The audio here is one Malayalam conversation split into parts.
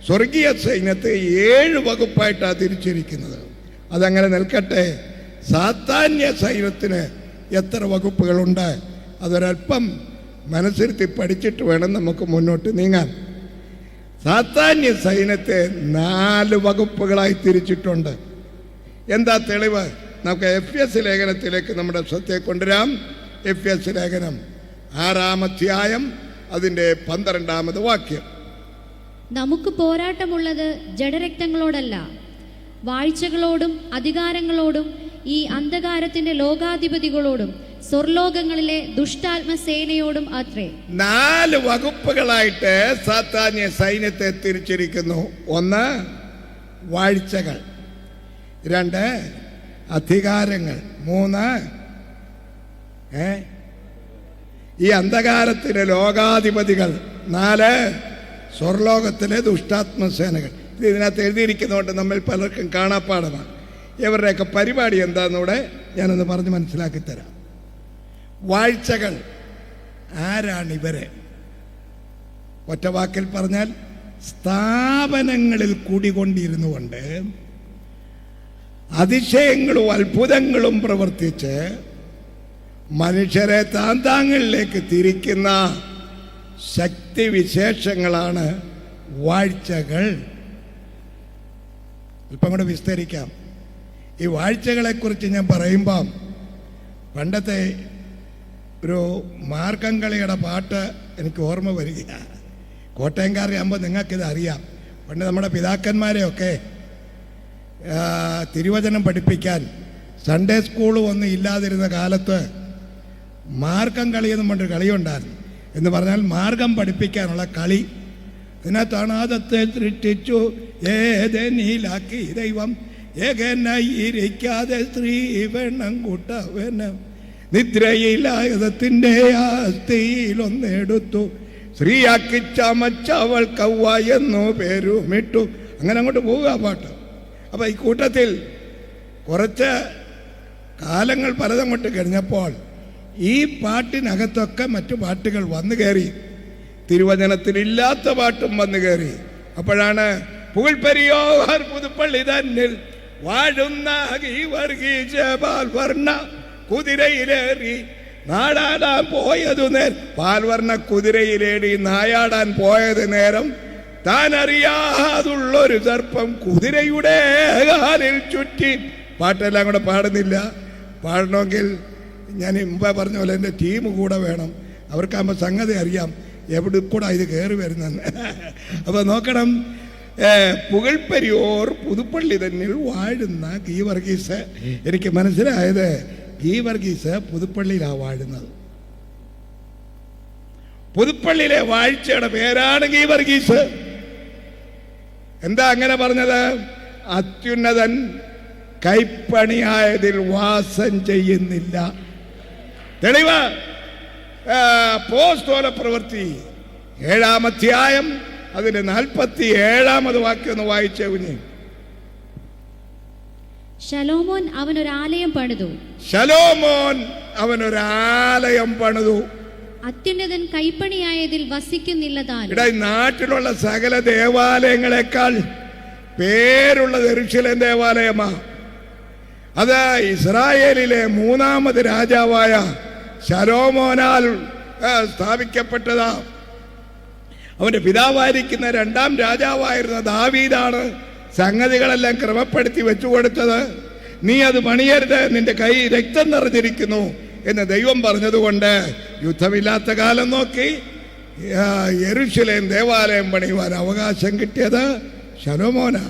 സ്വർഗീയ സൈന്യത്തെ 7 വകുപ്പായിട്ടാണ് തിരിച്ചിരിക്കുന്നത്. അതങ്ങനെ നിൽക്കട്ടെ. സാത്താന്യ സൈന്യത്തിന് എത്ര വകുപ്പുകളുണ്ട്? അതൊരല്പം മനസ്സിരുത്തി പഠിച്ചിട്ട് വേണം നമുക്ക് മുന്നോട്ട് നീങ്ങാൻ. സാത്താന്യ സൈന്യത്തെ 4 വകുപ്പുകളായി തിരിച്ചിട്ടുണ്ട്. എന്താ തെളിവ്? നമുക്ക് എഫെസ്യ ലേഖനത്തിലേക്ക് നമ്മുടെ ശ്രദ്ധയെ കൊണ്ടുവരാം. എഫെസ്യ ലേഖനം 6-ാം അധ്യായം അതിൻ്റെ 12-ാമത് വാക്യം. നമുക്ക് പോരാട്ടമുള്ളത് ജഡരക്തങ്ങളോടല്ല, വാഴ്ചകളോടും അധികാരങ്ങളോടും ഈ അന്ധകാരത്തിന്റെ ലോകാധിപതികളോടും സ്വർലോകങ്ങളിലെ ദുഷ്ടാത്മസേനയോടും അത്രേ. 4 വകുപ്പുകളായിട്ട് സാത്താന്യ സൈന്യത്തെ തിരിച്ചിരിക്കുന്നു. 1 വാഴ്ചകൾ, 2 അധികാരങ്ങൾ, 3 ഈ അന്ധകാരത്തിലെ ലോകാധിപതികൾ, 4 സ്വർലോകത്തിലെ ദുഷ്ടാത്മസേനകൾ. ഇത് ഇതിനകത്ത് എഴുതിയിരിക്കുന്നതുകൊണ്ട് നമ്മൾ പലർക്കും കാണാപ്പാടമാണ്. ഇവരുടെയൊക്കെ പരിപാടി എന്താണെന്നൂടെ ഞാനൊന്ന് പറഞ്ഞ് മനസ്സിലാക്കി തരാം. വാഴ്ചകൾ ആരാണിവരെ? ഒറ്റ വാക്കിൽ പറഞ്ഞാൽ സ്ഥാപനങ്ങളിൽ കൂടിക്കൊണ്ടിരുന്നു കൊണ്ട് അതിശയങ്ങളും അത്ഭുതങ്ങളും പ്രവർത്തിച്ച് മനുഷ്യരെ താന്താങ്ങളിലേക്ക് തിരിക്കുന്ന ശക്തിവിശേഷങ്ങളാണ് വാഴ്ചകൾ. ഇപ്പം കൂടെ വിസ്തരിക്കാം. ഈ വാഴ്ചകളെക്കുറിച്ച് ഞാൻ പറയുമ്പം പണ്ടത്തെ ഒരു മാർഗം കളിയുടെ പാട്ട് എനിക്ക് ഓർമ്മ വരിക. കോട്ടയംകാരെയാകുമ്പോൾ നിങ്ങൾക്കിത് അറിയാം. പണ്ട് നമ്മുടെ പിതാക്കന്മാരെയൊക്കെ തിരുവചനം പഠിപ്പിക്കാൻ സൺഡേ സ്കൂൾ ഒന്നും ഇല്ലാതിരുന്ന കാലത്ത് മാർഗം കളിയെന്നും പറഞ്ഞൊരു കളിയുണ്ടായിരുന്നു. എന്ന് പറഞ്ഞാൽ മാർഗം പഠിപ്പിക്കാനുള്ള കളി. അതിനകത്താണ് ആദത്തെ സൃഷ്ടിച്ചു ഏതനിലാക്കി ദൈവം ഏകനായിരിക്കാതെ സ്ത്രീ വേണം കൂട്ടവനം നിദ്രയിലായതിൻ്റെ ആസ്തിയിലൊന്നെടുത്തു സ്ത്രീയാക്കി ചമച്ചവൾ കവ്വ എന്നു പേരുമിട്ടു. അങ്ങനെ അങ്ങോട്ട് പോവുക പാട്ട്. അപ്പം ഈ കൂട്ടത്തിൽ കുറച്ച് കാലങ്ങൾ പലതങ്ങോട്ട് കഴിഞ്ഞപ്പോൾ ഈ പാട്ടിനകത്തൊക്കെ മറ്റു പാട്ടുകൾ വന്നു കയറി. തിരുവചനത്തിലില്ലാത്ത പാട്ടും വന്നു കയറി. അപ്പോഴാണ് പുകഴ്പെരിയോർ പുതുപ്പള്ളി തന്നിൽ വാഴുന്ന ഗീവർഗീസ് പാൽവർണ്ണ കുതിരയിലേറി നാടാടാൻ പോയതു നേരം. പാൽവർണ്ണ കുതിരയിലേറി നായാടാൻ പോയത് നേരം താൻ അറിയാതുള്ളൊരു സർപ്പം കുതിരയുടെ കാലിൽ ചുറ്റി. പാട്ടെല്ലാം കൂടെ പാടുന്നില്ല. പാടണമെങ്കിൽ ഞാൻ മുമ്പേ പറഞ്ഞ പോലെ എൻ്റെ ടീം കൂടെ വേണം. അവർക്കാകുമ്പോൾ സംഗതി അറിയാം എവിടെ കൂടെ ഇത് കയറി വരുന്നെന്ന്. അപ്പോൾ നോക്കണം. പുകഴ്പെരിയോർ പുതുപ്പള്ളി തന്നിൽ വാഴുന്ന ഗീവർഗീസ്. എനിക്ക് മനസ്സിലായത് ഗീവർഗീസ് പുതുപ്പള്ളിയിലാണ് വാഴുന്നത്. പുതുപ്പള്ളിയിലെ വാഴ്ചയുടെ പേരാണ് ഗീവർഗീസ്. എന്താ അങ്ങനെ പറഞ്ഞത്? അത്യുന്നതൻ കൈപ്പണിയായതിൽ വാസം ചെയ്യുന്നില്ല. തെളിവ് അപ്പോസ്തല പ്രവൃത്തി 7-ാം അധ്യായം അതിന്റെ 47-ാമത് വാക്യം ഒന്ന് വായിച്ചേ കുഞ്ഞ്. ശലോമോൻ അവനൊരാലയം പണിതു. ശലോമോൻ അവനൊരാലയം പണിതു. അത്യുന്നതൻ കൈപ്പണിയായതിൽ വസിക്കുന്നില്ല താനും. ഇവിടെ നാട്ടിലുള്ള സകല ദേവാലയങ്ങളെക്കാൾ പേരുള്ളത് യെരൂശലേം ദേവാലയമാ. അത് ഇസ്രായേലിലെ 3-ാമത് രാജാവായ ശലോമോനാൽ സ്ഥാപിക്കപ്പെട്ടതാ. അവന്റെ പിതാവായിരിക്കുന്ന 2-ാം രാജാവായിരുന്ന ദാവീദാണ് സംഗതികളെല്ലാം ക്രമപ്പെടുത്തി വെച്ചു കൊടുത്തത്. നീ അത് പണിയരുത്, നിന്റെ കൈ രക്തം നിറഞ്ഞിരിക്കുന്നു എന്ന് ദൈവം പറഞ്ഞതുകൊണ്ട് യുദ്ധമില്ലാത്ത കാലം നോക്കി യെരൂശലേം ദേവാലയം പണിയുവാൻ അവകാശം കിട്ടിയത് ശലോമോനാ.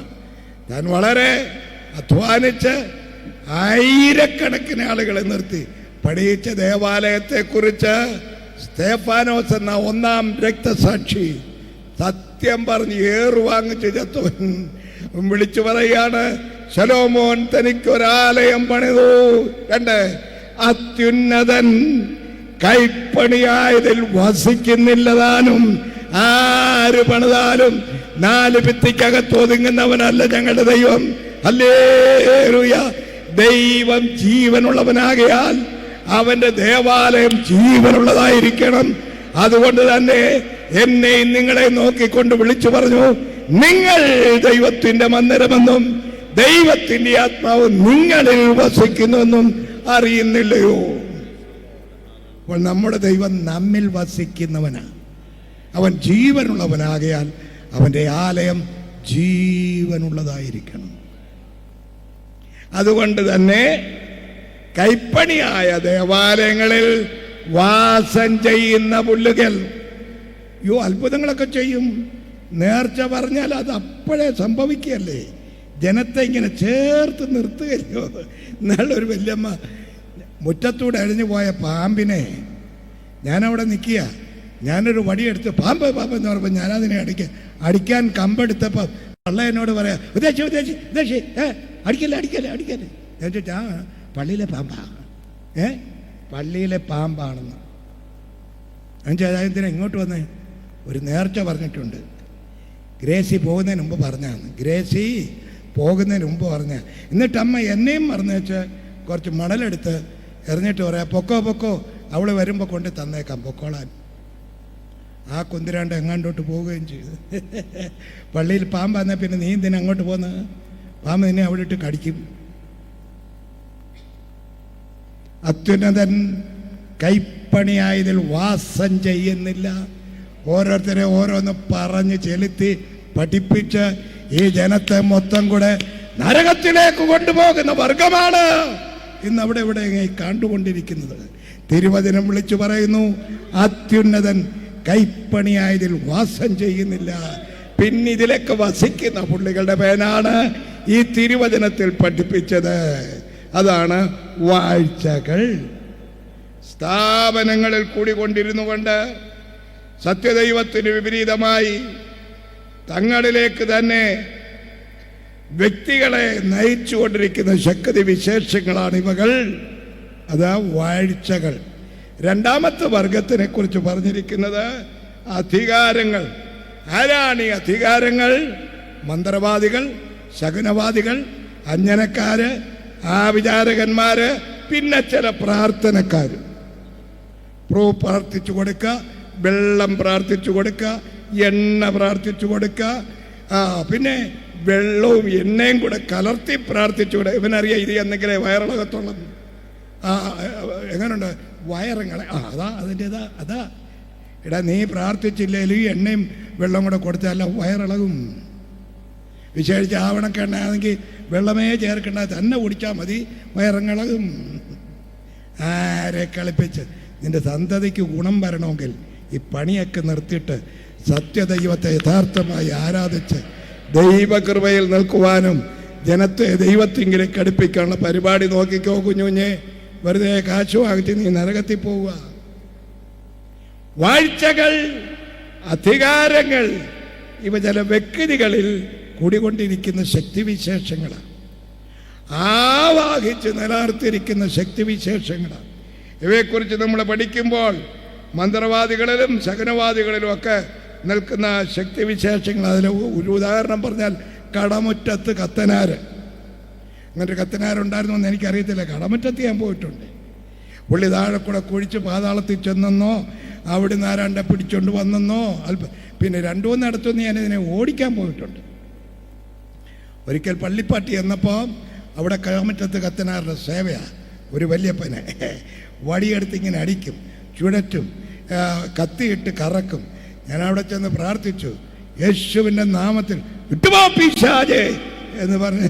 താൻ വളരെ അധ്വാനിച്ച് ആയിരക്കണക്കിന് ആളുകളെ നിർത്തി പണിയിച്ച ദേവാലയത്തെക്കുറിച്ച് സ്തേഫാനോസ് എന്ന 1-ാം രക്തസാക്ഷി സത്യം പറഞ്ഞ് ഏറുവാങ്ങിച്ച് ചത്തവൻ വിളിച്ചു പറയാണ്, ശലോമോൻ തനിക്കൊരാലയം പണിതു. 2 അത്യുന്നതൻ കൈപ്പണിയായതിൽ വസിക്കുന്നില്ലതാനും. ആര് പണിതാലും 4 ഭിത്തിക്കകത്ത് ഒതുങ്ങുന്നവനല്ല ഞങ്ങളുടെ ദൈവം. ഹല്ലേലൂയ. ദൈവം ജീവനുള്ളവനാകയാൽ അവന്റെ ദേവാലയം ജീവനുള്ളതായിരിക്കണം. അതുകൊണ്ട് തന്നെ എന്നെയും നിങ്ങളെ നോക്കിക്കൊണ്ട് വിളിച്ചു പറഞ്ഞു, നിങ്ങൾ ദൈവത്തിന്റെ മന്ദിരമെന്നും ദൈവത്തിന്റെ ആത്മാവ് നിങ്ങളിൽ വസിക്കുന്നുവെന്നും അറിയുന്നില്ലയോ? അപ്പോൾ നമ്മുടെ ദൈവം നമ്മിൽ വസിക്കുന്നവനാണ്. അവൻ ജീവനുള്ളവനാകയാൽ അവൻ്റെ ആലയം ജീവനുള്ളതായിരിക്കണം. അതുകൊണ്ട് തന്നെ കൈപ്പണിയായ ദേവാലയങ്ങളിൽ വാസം ചെയ്യുന്ന പുല്ലുകൾ അത്ഭുതങ്ങളൊക്കെ ചെയ്യും. നേർച്ച പറഞ്ഞാൽ അത് അപ്പോഴേ സംഭവിക്കുകയല്ലേ. ജനത്തെ ഇങ്ങനെ ചേർത്ത് നിർത്തുകയോ. നല്ലൊരു വല്യമ്മ മുറ്റത്തൂടെ അഴിഞ്ഞു പോയ പാമ്പിനെ, ഞാനവിടെ നിൽക്കുക, ഞാനൊരു വടിയെടുത്ത് പാമ്പ് പാമ്പ് എന്ന് പറയുമ്പോൾ ഞാനതിനെ അടിക്കാൻ കമ്പെടുത്തപ്പോൾ പള്ള എന്നോട് പറയാ, ഉദ്ദേശി ഉദ്ദേശി ഉദ്ദേശി അടിക്കല്ലേ അടിക്കല്ലേ അടിക്കല്ലേ. ഞാൻ ചോദിച്ചാ പള്ളിയിലെ പാമ്പാ, പള്ളിയിലെ പാമ്പാണെന്ന്. ഞാൻ ചോദിച്ചാൽ എന്തിനാ ഇങ്ങോട്ട് വന്നേ? ഒരു നേർച്ച പറഞ്ഞിട്ടുണ്ട്. ഗ്രേസി പോകുന്നതിന് മുമ്പ് പറഞ്ഞാണ്. ഗ്രേസി പോകുന്നതിന് മുമ്പ് പറഞ്ഞ. എന്നിട്ട് അമ്മ എന്നെയും മറന്നു വെച്ച് കുറച്ച് മണലെടുത്ത് എറിഞ്ഞിട്ട് പറയാം, പൊക്കോ പൊക്കോ, അവൾ വരുമ്പോൾ കൊണ്ട് തന്നേക്കാം പൊക്കോളാൻ. ആ കുന്തിരാണ്ട് എങ്ങാണ്ടോട്ട് പോവുകയും ചെയ്തു. പള്ളിയിൽ പാമ്പ് വന്നാൽ പിന്നെ നീ എന്തിനാ അങ്ങോട്ട് പോകുന്നത്? പാമ്പ് നിന്നെ അവിടെ ഇട്ട് കടിക്കും. അത്യുന്നതൻ കൈപ്പണിയായതിൽ വാസം ചെയ്യുന്നില്ല. ഓരോരുത്തരെ ഓരോന്ന് പറഞ്ഞ് ചെലുത്തി പഠിപ്പിച്ച് ഈ ജനത്തെ മൊത്തം കൂടെ നരകത്തിലേക്ക് കൊണ്ടുപോകുന്ന വർഗമാണ് ഇന്ന് അവിടെ ഇവിടെ കണ്ടുകൊണ്ടിരിക്കുന്നത്. തിരുവചനം വിളിച്ചു പറയുന്നു, അത്യുന്നതൻ കൈപ്പണിയായതിൽ വാസം ചെയ്യുന്നില്ല. പിന്നെ ഇതിലേക്ക് വസിക്കുന്ന പുള്ളികളുടെ പേനാണ് ഈ തിരുവചനത്തിൽ പഠിപ്പിച്ചത്. അതാണ് വാഴ്ചകൾ. സ്ഥാപനങ്ങളിൽ കൂടിക്കൊണ്ടിരുന്നു കൊണ്ട് സത്യദൈവത്തിന് വിപരീതമായി തങ്ങളിലേക്ക് തന്നെ വ്യക്തികളെ നയിച്ചുകൊണ്ടിരിക്കുന്ന ശക്തി വിശേഷങ്ങളാണ് ഇവകൾ. അതാ വാഴ്ചകൾ. രണ്ടാമത്തെ വർഗത്തിനെ കുറിച്ച് പറഞ്ഞിരിക്കുന്നത് അധികാരങ്ങൾ. ആരാണ് ഈ അധികാരങ്ങൾ? മന്ത്രവാദികൾ, ശകുനവാദികൾ, അഞ്ജനക്കാര്, ആവിചാരകന്മാര്, പിന്നെ ചില പ്രാർത്ഥനക്കാർ. പ്രാർത്ഥിച്ചു കൊടുക്കുക, വെള്ളം പ്രാർത്ഥിച്ചു കൊടുക്കുക, എണ്ണ പ്രാർത്ഥിച്ചു കൊടുക്കുക, പിന്നെ വെള്ളവും എണ്ണയും കൂടെ കലർത്തി പ്രാർത്ഥിച്ചു കൊടുക്കുക. ഇവനറിയാം ഇത് എന്തെങ്കിലേ വയറിളകത്തുള്ളൂ. എങ്ങനെയുണ്ട് വയറിങ്ങളെ? അതാ അതിൻ്റെതാ അതാ. എടാ നീ പ്രാർത്ഥിച്ചില്ലേലും എണ്ണയും വെള്ളം കൂടെ കൊടുത്താൽ വയറിളകും. വിശേഷിച്ച് ആവണക്കെണ്ണ ആണെങ്കിൽ വെള്ളമേ ചേർക്കേണ്ട, തന്നെ കുടിച്ചാൽ മതി, വയറിളകും. ആരെ കളിപ്പിച്ച് നിന്റെ സന്തതിക്ക് ഗുണം വരണമെങ്കിൽ ഈ പണിയൊക്കെ നിർത്തിയിട്ട് സത്യദൈവത്തെ യഥാർത്ഥമായി ആരാധിച്ച് ദൈവകൃപയിൽ നിൽക്കുവാനും ജനത്തെ ദൈവത്തിങ്കിലേക്ക് അടുപ്പിക്കാനുള്ള പരിപാടി നോക്കിക്കോ കുഞ്ഞുഞ്ഞെ. വെറുതെ കാശ് വാങ്ങിച്ച് നീ നരകത്തിൽ പോവുക. വാഴ്ചകൾ, അധികാരങ്ങൾ, ഇവ ചില വ്യക്തികളിൽ കൂടിക്കൊണ്ടിരിക്കുന്ന ശക്തിവിശേഷങ്ങളാണ്. ആവാഹിച്ച് നിലനിർത്തിയിരിക്കുന്ന ശക്തിവിശേഷങ്ങളാണ്. ഇവയെക്കുറിച്ച് നമ്മൾ പഠിക്കുമ്പോൾ മന്ത്രവാദികളിലും ശകുനവാദികളിലും ഒക്കെ നിൽക്കുന്ന ശക്തിവിശേഷങ്ങൾ, അതിൽ ഒരു ഉദാഹരണം പറഞ്ഞാൽ കടമുറ്റത്ത് കത്തനാര്. അങ്ങനൊരു കത്തനാരുണ്ടായിരുന്നോന്ന് എനിക്കറിയത്തില്ല. കടമുറ്റത്ത് ഞാൻ പോയിട്ടുണ്ട്. പുള്ളി താഴെ കൂടെ കുഴിച്ച് പാതാളത്തിൽ ചെന്നെന്നോ അവിടുന്ന് ആരാണ്ടെ പിടിച്ചോണ്ട് വന്നെന്നോ പിന്നെ രണ്ടു മൂന്നിടത്തുനിന്ന് ഞാനിതിനെ ഓടിക്കാൻ പോയിട്ടുണ്ട്. ഒരിക്കൽ പള്ളിപ്പാട്ടി എന്നപ്പോൾ അവിടെ കടമുറ്റത്ത് കത്തനാരുടെ സേവയാണ്. ഒരു വല്യപ്പനെ വടിയെടുത്ത് ഇങ്ങനെ അടിക്കും, ചുഴറ്റും, കത്തിയിട്ട് കറക്കും. ഞാൻ അവിടെ ചെന്ന് പ്രാർത്ഥിച്ചു, യേശുവിൻ്റെ നാമത്തിൽ വിട്ടുപോ പിശാചേ എന്ന് പറഞ്ഞ്.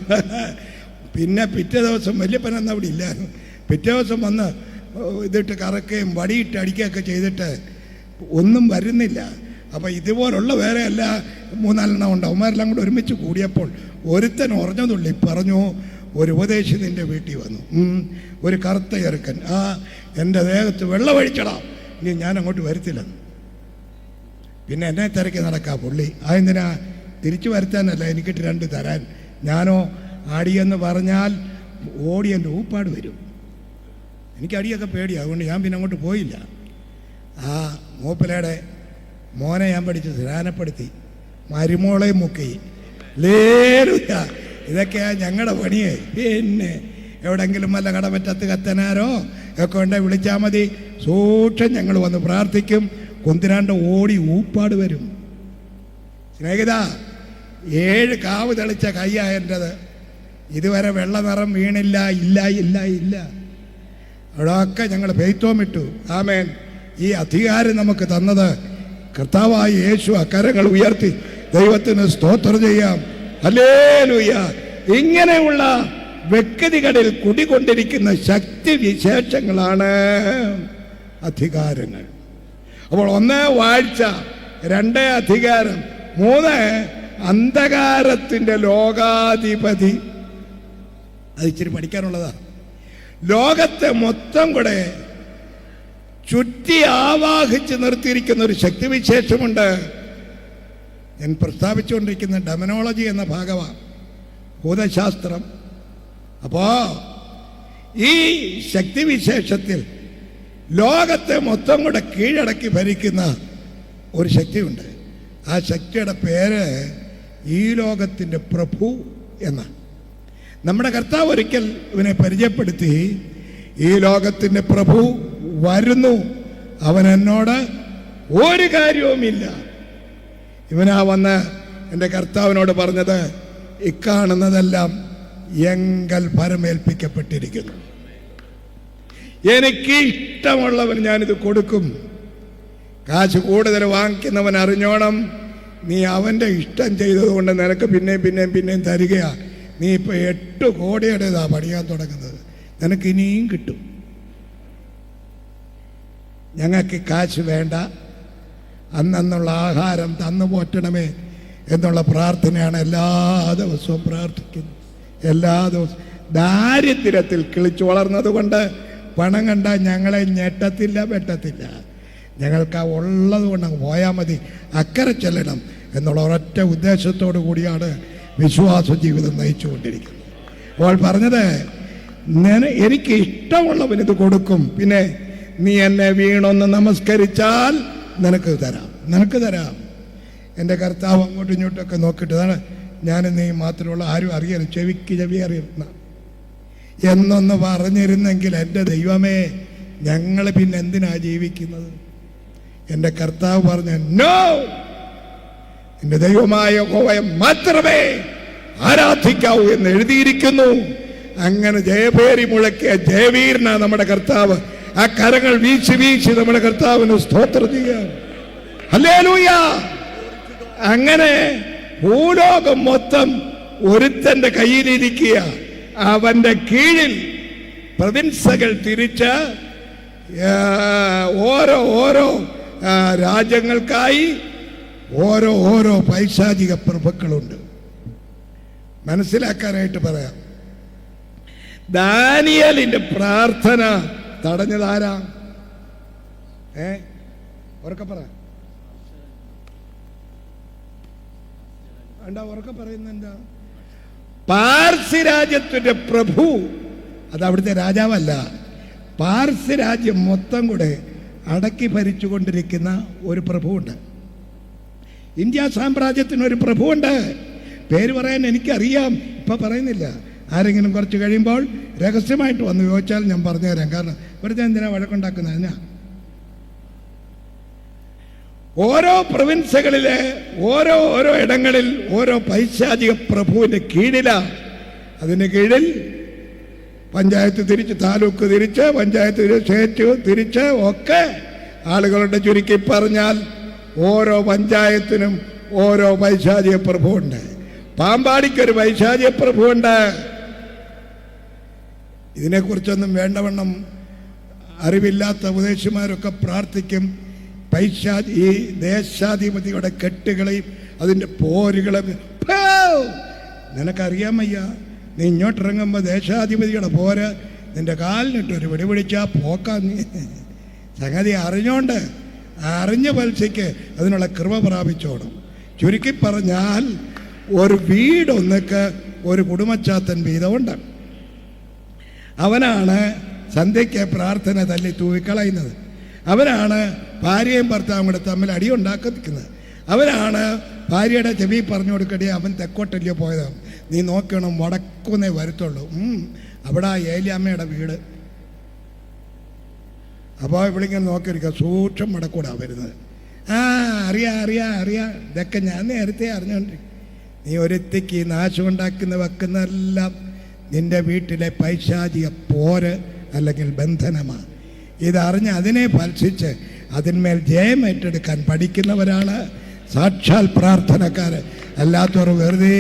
പിന്നെ പിറ്റേ ദിവസം വല്യപ്പനൊന്നും അവിടെ ഇല്ലായിരുന്നു. പിറ്റേ ദിവസം വന്ന് ഇതിട്ട് കറക്കുകയും വടിയിട്ട് അടിക്കുകയൊക്കെ ചെയ്തിട്ട് ഒന്നും വരുന്നില്ല. അപ്പം ഇതുപോലുള്ള വേറെ അല്ല മൂന്നാലെണ്ണം ഉണ്ട്. അവന്മാരെല്ലാം കൂടെ ഒരുമിച്ച് കൂടിയപ്പോൾ ഒരുത്തൻ ഉറഞ്ഞതുള്ളി പറഞ്ഞു, ഒരു ഉപദേശി നിൻ്റെ വീട്ടിൽ വന്നു, ഒരു കറുത്ത ചെറുക്കൻ, എൻ്റെ ദേഹത്ത് വെള്ളമൊഴിച്ചടാം, ഇനി ഞാൻ അങ്ങോട്ട് വരത്തില്ലെന്ന്. പിന്നെ എന്നെ തിരക്കി നടക്കാം പുള്ളി. അതെന്തിനാ? തിരിച്ചു വരുത്താനല്ല, എനിക്കിട്ട് രണ്ട് തരാൻ. ഞാനോ അടിയെന്ന് പറഞ്ഞാൽ ഓടി എൻ്റെ ഊപ്പാട് വരും. എനിക്ക് അടിയൊക്കെ പേടിയാണ്. അതുകൊണ്ട് ഞാൻ പിന്നെ അങ്ങോട്ട് പോയില്ല. ആ മൂപ്പലയുടെ മോനെ ഞാൻ പഠിച്ച് സ്നാനപ്പെടുത്തി, മരുമോളെ മുക്കി. ലേലുയ, ഇതൊക്കെയാണ് ഞങ്ങളുടെ പണിയേ. പിന്നെ എവിടെങ്കിലും വല്ല കടമറ്റത്ത് കത്തനാരോ ഒക്കെ ഉണ്ടെങ്കിൽ വിളിച്ചാൽ മതി, സൂക്ഷം ഞങ്ങൾ വന്ന് പ്രാർത്ഥിക്കും. കുന്തിരാണ്ട് ഓടി ഊപ്പാട് വരും. സ്നേഹിത, 7 കാവ് തെളിച്ച കൈയാ എൻ്റെത്. ഇതുവരെ വെള്ള നിറം വീണില്ല. ഇല്ല ഇല്ല ഇല്ല. അവിടെയൊക്കെ ഞങ്ങൾ പെയ്ത്തോമിട്ടു. ആമേൻ. ഈ അധികാരം നമുക്ക് തന്നത് കർത്താവായ യേശു. അക്കരങ്ങൾ ഉയർത്തി ദൈവത്തിന് സ്തോത്രം ചെയ്യാം. ഹല്ലേലൂയ. ഇങ്ങനെയുള്ള വ്യക്തികളിൽ കുടികൊണ്ടിരിക്കുന്ന ശക്തി വിശേഷങ്ങളാണ് അധികാരങ്ങൾ. അപ്പോൾ 1 വാഴ്ച, 2 അധികാരം, 3 അന്ധകാരത്തിൻ്റെ ലോകാധിപതി. അത് ഇച്ചിരി പഠിക്കാനുള്ളതാ. ലോകത്തെ മൊത്തം കൂടെ ചുറ്റി ആവാഹിച്ച് നിർത്തിയിരിക്കുന്ന ഒരു ശക്തിവിശേഷമുണ്ട്. ഞാൻ പ്രസ്താവിച്ചുകൊണ്ടിരിക്കുന്ന ഡെമനോളജി എന്ന ഭാഗമാണ്, ഭൂതശാസ്ത്രം. അപ്പോ ഈ ശക്തിവിശേഷത്തിൽ ലോകത്തെ മൊത്തം കൂടെ കീഴടക്കി ഭരിക്കുന്ന ഒരു ശക്തിയുണ്ട്. ആ ശക്തിയുടെ പേര് ഈ ലോകത്തിൻ്റെ പ്രഭു എന്നാണ്. നമ്മുടെ കർത്താവ് ഒരിക്കൽ ഇവനെ പരിചയപ്പെടുത്തി, ഈ ലോകത്തിൻ്റെ പ്രഭു വരുന്നു, അവൻ എന്നോട് ഒരു കാര്യവുമില്ല. ഇവനാ വന്ന് എൻ്റെ കർത്താവിനോട് പറഞ്ഞത്, ഇക്കാണുന്നതെല്ലാം എങ്കൽ പരമേൽപ്പിക്കപ്പെട്ടിരിക്കുന്നു. എനിക്ക് ഇഷ്ടമുള്ളവൻ ഞാനിത് കൊടുക്കും. കാശ് കൂടുതൽ വാങ്ങിക്കുന്നവൻ അറിഞ്ഞോണം, നീ അവൻ്റെ ഇഷ്ടം ചെയ്തതുകൊണ്ട് നിനക്ക് പിന്നെയും തരികയാ. നീ ഇപ്പോൾ 8 കോടിയുടേതാ പണിയാൻ തുടങ്ങുന്നത്, നിനക്ക് ഇനിയും കിട്ടും. ഞങ്ങൾക്ക് കാശ് വേണ്ട, അന്നുള്ള ആഹാരം തന്നു പോറ്റണമേ എന്നുള്ള പ്രാർത്ഥനയാണ് എല്ലാ ദിവസവും പ്രാർത്ഥിക്കുന്നത്. എല്ലാ ദിവസവും ദാരിദ്ര്യത്തിൽ കിളിച്ചു വളർന്നത് കൊണ്ട് പണം കണ്ട ഞങ്ങളെ ഞെട്ടത്തില്ല, വെട്ടത്തില്ല. ഞങ്ങൾക്ക് ഉള്ളത് കൊണ്ട് അങ്ങ് പോയാൽ മതി, അക്കരെ ചെല്ലണം എന്നുള്ള ഒരൊറ്റ ഉദ്ദേശത്തോടു കൂടിയാണ് വിശ്വാസ ജീവിതം നയിച്ചുകൊണ്ടിരിക്കുന്നത്. അപ്പോൾ പറഞ്ഞത്, എനിക്ക് ഇഷ്ടമുള്ളവനിത് കൊടുക്കും. പിന്നെ നീ എന്നെ വീണൊന്ന് നമസ്കരിച്ചാൽ നിനക്ക് തരാം. എൻ്റെ കർത്താവ് അങ്ങോട്ടും ഇങ്ങോട്ടൊക്കെ നോക്കിയിട്ടതാണ്, ഞാനും നീ മാത്രമുള്ള ആരും അറിയരുത്, ചെവി അറിയുന്ന എന്നൊന്ന് പറഞ്ഞിരുന്നെങ്കിൽ എൻ്റെ ദൈവമേ, ഞങ്ങൾ പിന്നെ എന്തിനാ ജീവിക്കുന്നത്? എൻ്റെ കർത്താവ് പറഞ്ഞു, നോ, എൻ്റെ ദൈവമായ യഹോവയെ മാത്രമേ ആരാധിക്കാവൂ എന്ന് എഴുതിയിരിക്കുന്നു. അങ്ങനെ ജയഭേരി മുഴക്കിയ ജയവീരനാ നമ്മുടെ കർത്താവ്. ആ കരങ്ങൾ വീശി നമ്മുടെ കർത്താവിന് സ്തോത്രം ചെയ്യാം. ഹല്ലേലൂയ. അങ്ങനെ ഭൂലോകം മൊത്തം ഒരുത്തന്റെ കയ്യിലിരിക്കുക. അവന്റെ കീഴിൽ പ്രവിൻസകൾ തിരിച്ച് ഓരോ രാജ്യങ്ങൾക്കായി ഓരോ പൈശാചിക പ്രഭുക്കളുണ്ട്. മനസ്സിലാക്കാനായിട്ട് പറയാം, ദാനിയേലിന്റെ പ്രാർത്ഥന തടഞ്ഞതാരാ? ഉറക്കെ പറ, ഉറക്കെ പറയുന്നെന്താ? പാർസി രാജ്യത്തിന്റെ പ്രഭു. അത് അവിടുത്തെ രാജാവല്ല, പാർസി രാജ്യം മൊത്തം കൂടെ അടക്കി ഭരിച്ചുകൊണ്ടിരിക്കുന്ന ഒരു പ്രഭുവുണ്ട്. ഇന്ത്യ സാമ്രാജ്യത്തിന് ഒരു പ്രഭുവുണ്ട്. പേര് പറയാൻ എനിക്കറിയാം, ഇപ്പം പറയുന്നില്ല. ആരെങ്കിലും കുറച്ച് കഴിയുമ്പോൾ രഹസ്യമായിട്ട് വന്ന് ചോദിച്ചാൽ ഞാൻ പറഞ്ഞുതരാം. കാരണം വെറുതെ എന്തിനാ വഴക്കുണ്ടാക്കുന്നത്? ഞാൻ ഓരോ പ്രവിൻസുകളിലെ ഓരോ ഇടങ്ങളിൽ ഓരോ പൈശാചിക പ്രഭുവിൻ്റെ കീഴിലാണ്. അതിന് കീഴിൽ പഞ്ചായത്ത് തിരിച്ച്, താലൂക്ക് തിരിച്ച്, പഞ്ചായത്ത് സ്റ്റേറ്റ് തിരിച്ച് ഒക്കെ ആളുകളുടെ ചുരുക്കി പറഞ്ഞാൽ ഓരോ പഞ്ചായത്തിനും ഓരോ പൈശാചിക പ്രഭുവുണ്ട്. പാമ്പാടിക്കൊരു പൈശാചിക പ്രഭുവുണ്ട്. ഇതിനെക്കുറിച്ചൊന്നും വേണ്ടവണ്ണം അറിവില്ലാത്ത ഉപദേശിമാരൊക്കെ പ്രാർത്ഥിക്കും. ഈ ദേശാധിപതിയുടെ കെട്ടുകളെയും അതിൻ്റെ പോരുകളും നിനക്കറിയാൻ വയ്യ. നീ ഇങ്ങോട്ടിറങ്ങുമ്പോൾ ദേശാധിപതിയുടെ പോര് നിന്റെ കാലിനിട്ടൊരു പിടിപിടിച്ചാൽ പോക്കാൻ നീ സംഗതി അറിഞ്ഞ പലിശയ്ക്ക് അതിനുള്ള കൃപ പ്രാപിച്ചോണം. ചുരുക്കി പറഞ്ഞാൽ ഒരു വീടൊന്നൊക്കെ ഒരു കുടുംബച്ചാത്തൻ വീതമുണ്ട്. അവനാണ് സന്ധ്യയ്ക്ക് പ്രാർത്ഥന തല്ലി തൂവിക്കളയുന്നത്. അവനാണ് ഭാര്യയും ഭർത്താവും കൂടെ തമ്മിൽ അടിയുണ്ടാക്കുന്നത്. അവനാണ് ഭാര്യയുടെ ചെവി പറഞ്ഞു കൊടുക്കടി, അവൻ തെക്കോട്ടല്ലോ പോയതാണ്, നീ നോക്കണം വടക്കുന്നേ വരത്തുള്ളൂ. അവിടെ ഏലിയമ്മയുടെ വീട്. അപ്പോൾ ഇവിളിങ്ങനെ നോക്കിയിരിക്കുക, സൂക്ഷം വടക്കൂടാ വരുന്നത്. അറിയാം ഇതൊക്കെ ഞാൻ നേരത്തെ അറിഞ്ഞുകൊണ്ടിരിക്കും. നീ ഒരുത്തിക്ക് നാശമുണ്ടാക്കുന്ന വെക്കുന്നതെല്ലാം നിന്റെ വീട്ടിലെ പൈശാചിക പോര് അല്ലെങ്കിൽ ബന്ധനമാണ്. ഇതറിഞ്ഞ് അതിനെ ഭത്സിച്ച് അതിന്മേൽ ജയം ഏറ്റെടുക്കാൻ പഠിക്കുന്നവരാണ് സാക്ഷാൽ പ്രാർത്ഥനക്കാർ. അല്ലാത്തവർ വെറുതെ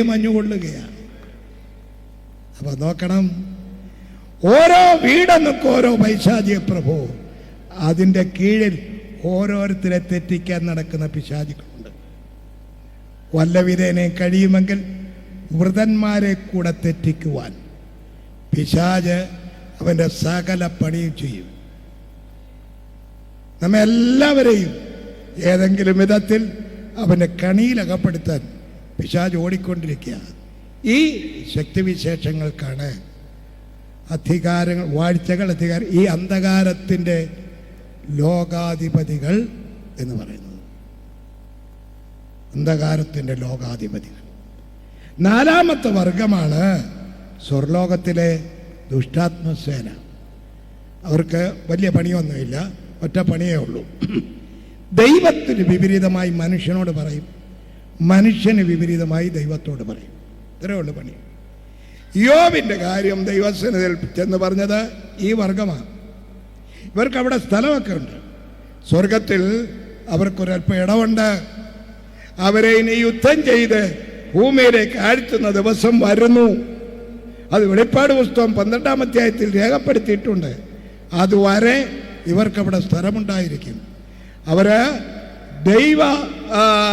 മഞ്ഞുകൊള്ളുകയാണ്. അപ്പം നോക്കണം, ഓരോ വീടെന്നൊക്കെ ഓരോ പൈശാചിക പ്രഭു, അതിൻ്റെ കീഴിൽ ഓരോരുത്തരെ തെറ്റിക്കാൻ നടക്കുന്ന പിശാചികളുണ്ട്. വല്ലവിധേനെ കഴിയുമെങ്കിൽ വൃതന്മാരെ കൂടെ തെറ്റിക്കുവാൻ പിശാച് അവൻ്റെ സകല പണിയും ചെയ്യും. നമ്മെ എല്ലാവരെയും ഏതെങ്കിലും വിധത്തിൽ അവൻ്റെ കണിയിലകപ്പെടുത്താൻ പിശാച് ഓടിക്കൊണ്ടിരിക്കുക. ഈ ശക്തിവിശേഷങ്ങൾക്കാണ് അധികാരങ്ങൾ, വാഴ്ചകൾ, അധികാരം, ഈ അന്ധകാരത്തിൻ്റെ ലോകാധിപതികൾ എന്ന് പറയുന്നത്. അന്ധകാരത്തിൻ്റെ ലോകാധിപതികൾ. നാലാമത്തെ വർഗമാണ് സ്വർലോകത്തിലെ ദുഷ്ടാത്മസേന. അവർക്ക് വലിയ പണിയൊന്നുമില്ല, ഒറ്റ പണിയേ ഉള്ളൂ. ദൈവത്തിന് വിപരീതമായി മനുഷ്യനോട് പറയും, മനുഷ്യന് വിപരീതമായി ദൈവത്തോട് പറയും. ഇത്രയേ ഉള്ളൂ പണി. യോബിൻ്റെ കാര്യം ദൈവസന്നിധിയിൽ ചെന്ന് പറഞ്ഞത് ഈ വർഗമാണ്. ഇവർക്ക് അവിടെ സ്ഥലമൊക്കെ ഉണ്ട്, സ്വർഗത്തിൽ അവർക്കൊരല്പം ഇടമുണ്ട്. അവരെ ഇനി യുദ്ധം ചെയ്ത് ഭൂമിയിലേക്ക് ആഴ്ത്തുന്ന ദിവസം വരുന്നു. അത് വെളിപ്പാട് പുസ്തകം 12-ാം അധ്യായത്തിൽ രേഖപ്പെടുത്തിയിട്ടുണ്ട്. അതുവരെ ഇവർക്കവിടെ സ്ഥലമുണ്ടായിരിക്കും. അവർ ദൈവത്തിൻ്റെ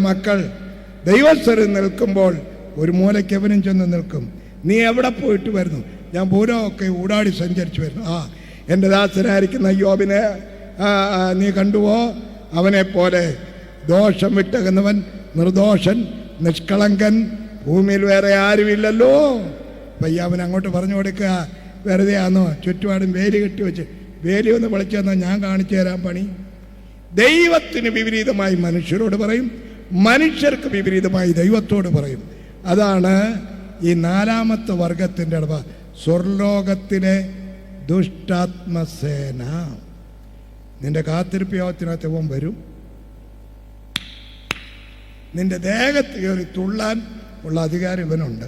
മക്കൾ ദൈവസ്ഥരിൽ നിൽക്കുമ്പോൾ ഒരു മൂലയ്ക്ക് അവനും ചെന്ന് നിൽക്കും. നീ എവിടെ പോയിട്ട് വരുന്നു? ഞാൻ ഭൂലോകമൊക്കെ ഊടാടി സഞ്ചരിച്ചു വരുന്നു. എൻ്റെ ദാസനായിരിക്കുന്ന യോബിനെ നീ കണ്ടുവോ? അവനെപ്പോലെ ദോഷം വിട്ടകുന്നവൻ, നിർദോഷൻ, നിഷ്കളങ്കൻ, ഭൂമിയിൽ വേറെ ആരുമില്ലല്ലോ. പയ്യ അവൻ അങ്ങോട്ട് പറഞ്ഞു കൊടുക്കുക, വെറുതെ ആണോ ചുറ്റുപാടും വേലി കെട്ടി വെച്ച്, വേലി ഒന്ന് വിളിച്ചു തന്നാൽ ഞാൻ കാണിച്ചു തരാൻ പണി. ദൈവത്തിന് വിപരീതമായി മനുഷ്യരോട് പറയും, മനുഷ്യർക്ക് വിപരീതമായി ദൈവത്തോട് പറയും. അതാണ് ഈ നാലാമത്തെ വർഗത്തിൻ്റെ അടവ, സ്വർലോകത്തിലെ ദുഷ്ടാത്മസേന. നിന്റെ കാത്തിരിപ്പ് യോഗത്തിനകത്ത് ഇവൻ വരും. നിന്റെ ദേഹത്ത് കയറി തുള്ളാൻ ഉള്ള അധികാരം ഇവനുണ്ട്.